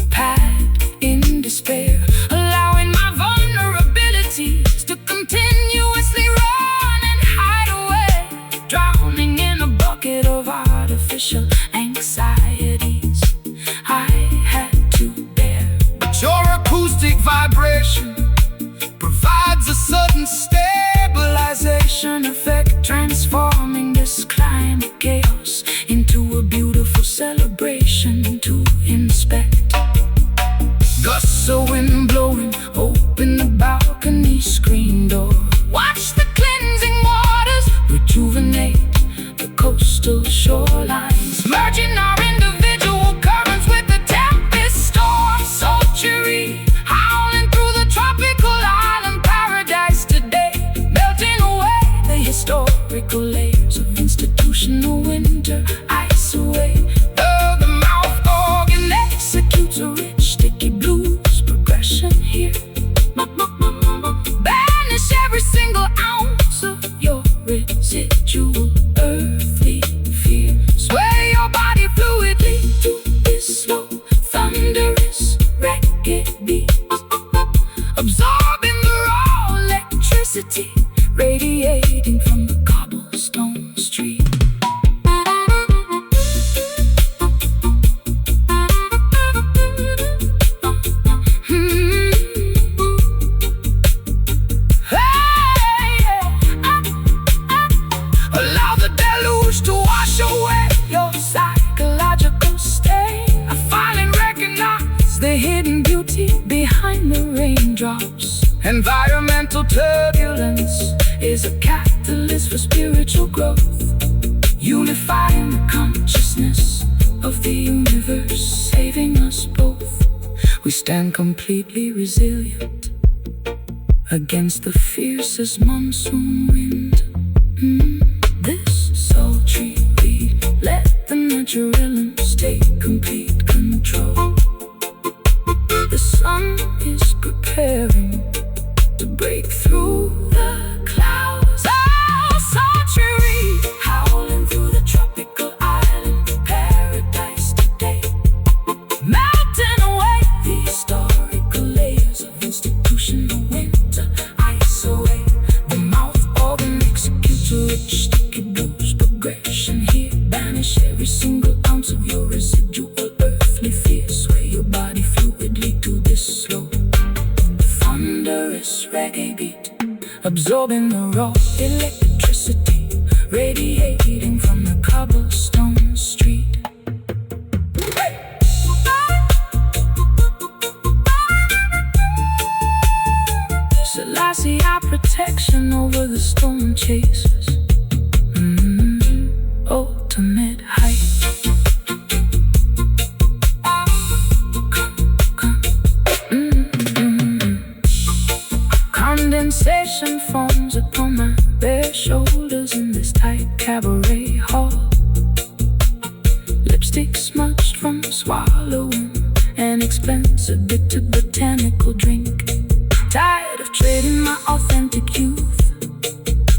pad in despair, allowing my vulnerabilities to continuously run and hide away, drowning in a bucket of artificial anxieties I had to bear. But your acoustic vibration provides a sudden stabilization effect, transforming this climate chaos into a beautiful celebration to inspect. gusts of wind blowing, Open the balcony screen door, watch the cleansing waters rejuvenate the coastal shoreline. merging our individual currents with the tempest storm sultry, howling through the tropical island paradise today, melting away the historical layers of institutional winter ice away. The mouth organ executes a rich sticky blues progression here. Banish every single ounce of your residual earthly fear. Sway your body fluidly to this slow, thunderous reggae beat, absorbing the raw electricity radiating from the cobblestone street. Allow the deluge to wash away your psychological state. I finally recognize the hidden beauty behind the raindrops. Environmental turbulence is a catalyst for spiritual growth, unifying the consciousness of the universe, saving us both. We stand completely resilient against the fiercest monsoon wind. This sultry beat, let the natural elements take complete control. The sun is preparing to break through the clouds. Oh, sultry, howling through the tropical island paradise today, melting away the historical layers of institutional winter ice away. The mouth organ executes a rich sticky blues progression here. Banish every single ounce of your residual earthly fear. Sway your body fluidly to this slow, thunderous reggae beat, absorbing the raw electricity radiating from the cobblestone street. Selassie, our protection over the storm chasers. Ultimate height. Condensation forms upon my bare shoulders in this tight cabaret hall. Lipstick smudged from swallowing an expensive bitter botanical drink. Tired of trading my authentic youth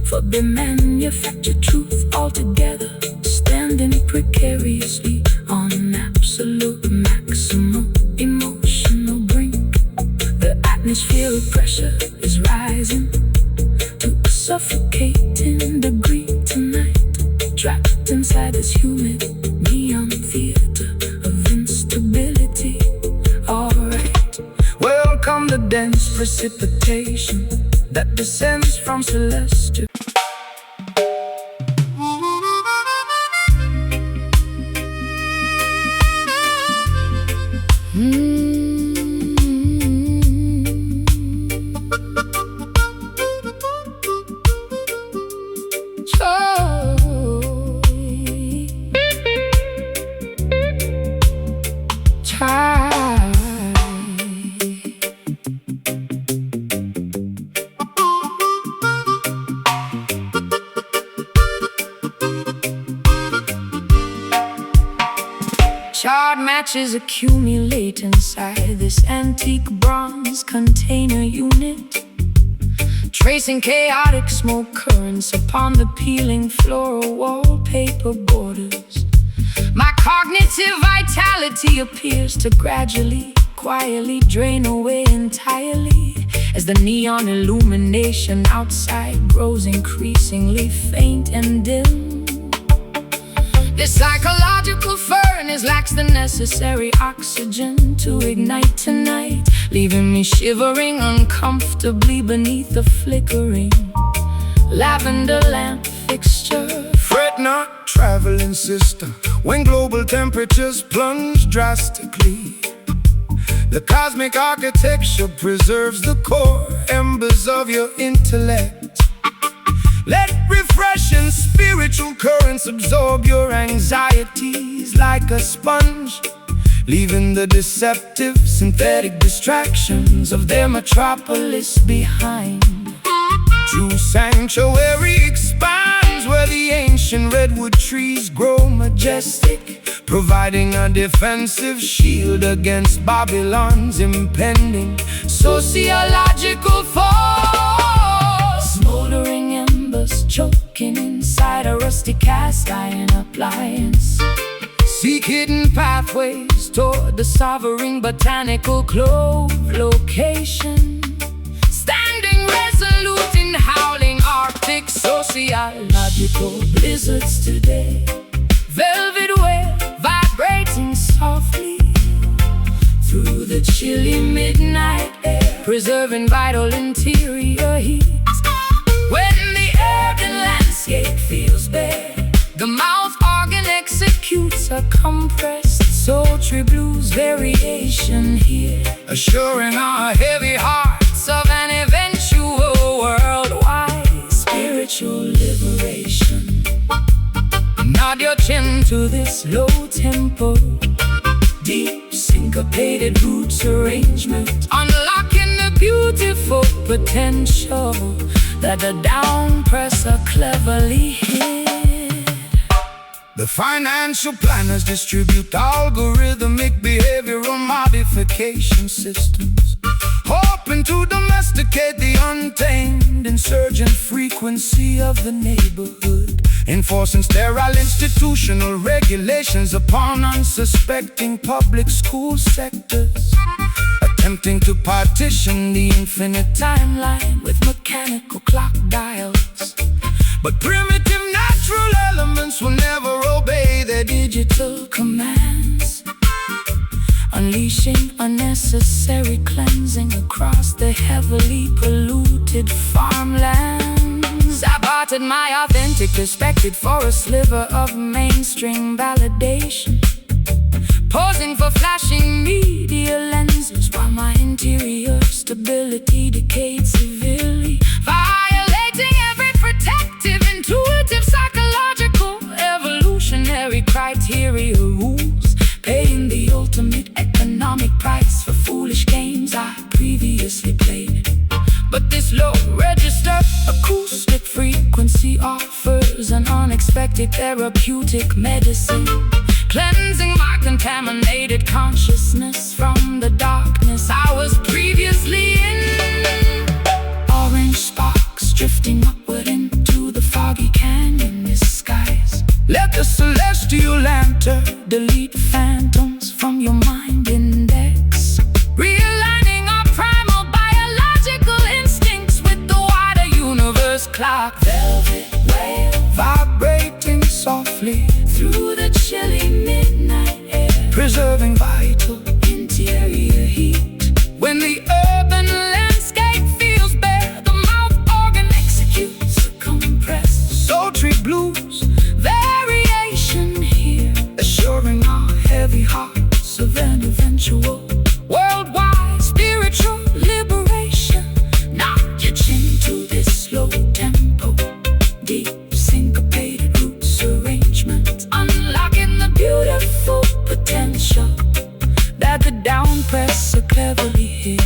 for the manufactured truth altogether. Standing precariously on an absolute maximum emotional brink. The atmosphere of pressure is rising to a suffocating degree tonight. Trapped inside this humid neon theater of instability. Alright, welcome the dense precipitation that descends from celestial. Charred matches accumulate inside this antique bronze container unit, tracing chaotic smoke currents upon the peeling floral wallpaper borders. My cognitive vitality appears to gradually, quietly drain away entirely as the neon illumination outside grows increasingly faint and dim. This psychological furnace lacks the necessary oxygen to ignite tonight, leaving me shivering uncomfortably beneath the flickering lavender lamp fixture. Fret not, traveling sister, when global temperatures plunge drastically. The cosmic architecture preserves the core embers of your intellect. Let refreshing spiritual currents absorb your anxieties, like a sponge, leaving the deceptive, synthetic distractions of their metropolis behind. True sanctuary expands where the ancient redwood trees grow majestic, providing a defensive shield against Babylon's impending sociological fall. Smoldering embers choking inside a rusty cast iron appliance seek hidden pathways toward the sovereign botanical clove location. Standing resolute in howling Arctic sociological blizzards today. Velvet whale vibrating softly through the chilly midnight air, preserving vital interior heat. When the urban landscape feels bare, the mouth organ executes a compressed sultry blues variation here, assuring our heavy hearts of an eventual worldwide spiritual liberation. Nod your chin to this low tempo, deep syncopated roots arrangement, unlocking the beautiful potential that the downpresser cleverly hid. The financial planners distribute algorithmic behavioral modification systems, hoping to domesticate the untamed insurgent frequency of the neighborhood, enforcing sterile institutional regulations upon unsuspecting public school sectors, attempting to partition the infinite timeline with mechanical clock dials. But primitive natural elements will never obey their digital commands, unleashing unnecessary cleansing across the heavily polluted farmlands. I bartered my authentic perspective for a sliver of mainstream validation, posing for flashing media lenses while my interior stability decayed severely, violating every protective, intuitive, psychological, evolutionary criteria rules, paying the ultimate economic price for foolish games I previously played. But this low register acoustic frequency offers an unexpected therapeutic medicine, cleansing my contaminated consciousness from the darkness I was previously in. Orange sparks drifting upward into the foggy canyon skies. Let the celestial lantern delete phantoms from your mind index, realigning our primal biological instincts with the wider universe clock. Velvet wave vibrating softly through the chilly midnight air, preserving vital interior heat. When the urban landscape feels bare, the mouth organ executes a compressed sultry blues variation here, assuring our heavy hearts of an eventual worldwide spiritual liberation. Nod your chin to this slow tempo, deep syncopated roots arrangement, unlocking the beautiful potential that the downpresser cleverly hid.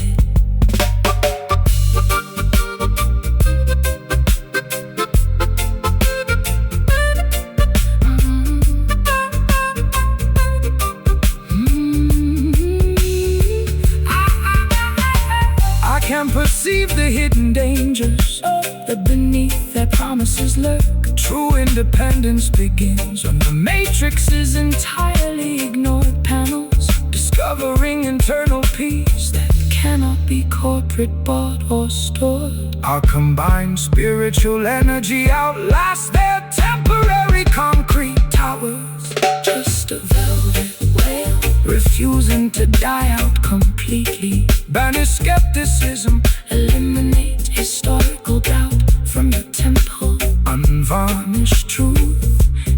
I can perceive the hidden dangers that beneath their promises lurk. True independence begins when the matrix's entirely ignored panels, discovering internal peace that cannot be corporate bought or stored. Our combined spiritual energy outlasts their temporary concrete towers. Just a velvet whale refusing to die out completely. Banish skepticism, eliminate historical doubt from your temple. Unvarnished truth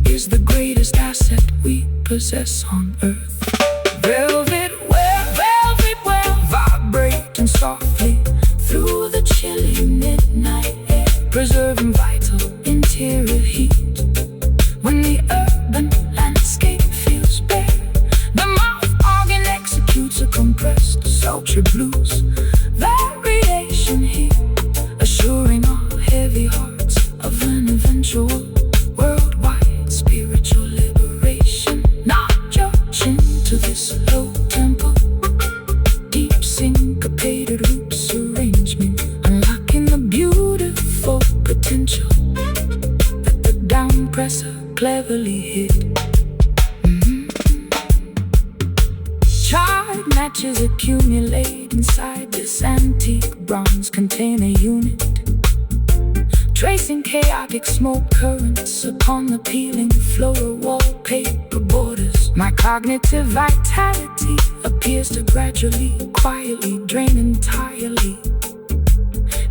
is the greatest asset we possess on earth. Velvet whale, vibrating softly through the chilly midnight air, preserving vital interior heat. When the urban landscape feels matches accumulate inside this antique bronze container unit, tracing chaotic smoke currents upon the peeling floral wallpaper borders. My cognitive vitality appears to gradually, quietly drain entirely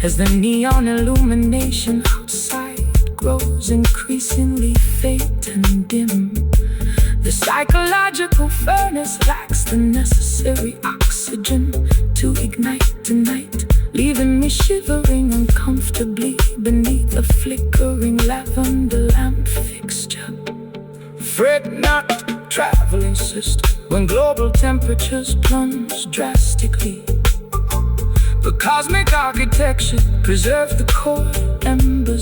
as the neon illumination outside grows increasingly faint and dim. The psychological furnace lacks the necessary oxygen to ignite tonight, leaving me shivering uncomfortably beneath a flickering lavender lamp fixture. Fret not, traveling sister, When global temperatures plunge drastically, the cosmic architecture preserve the core and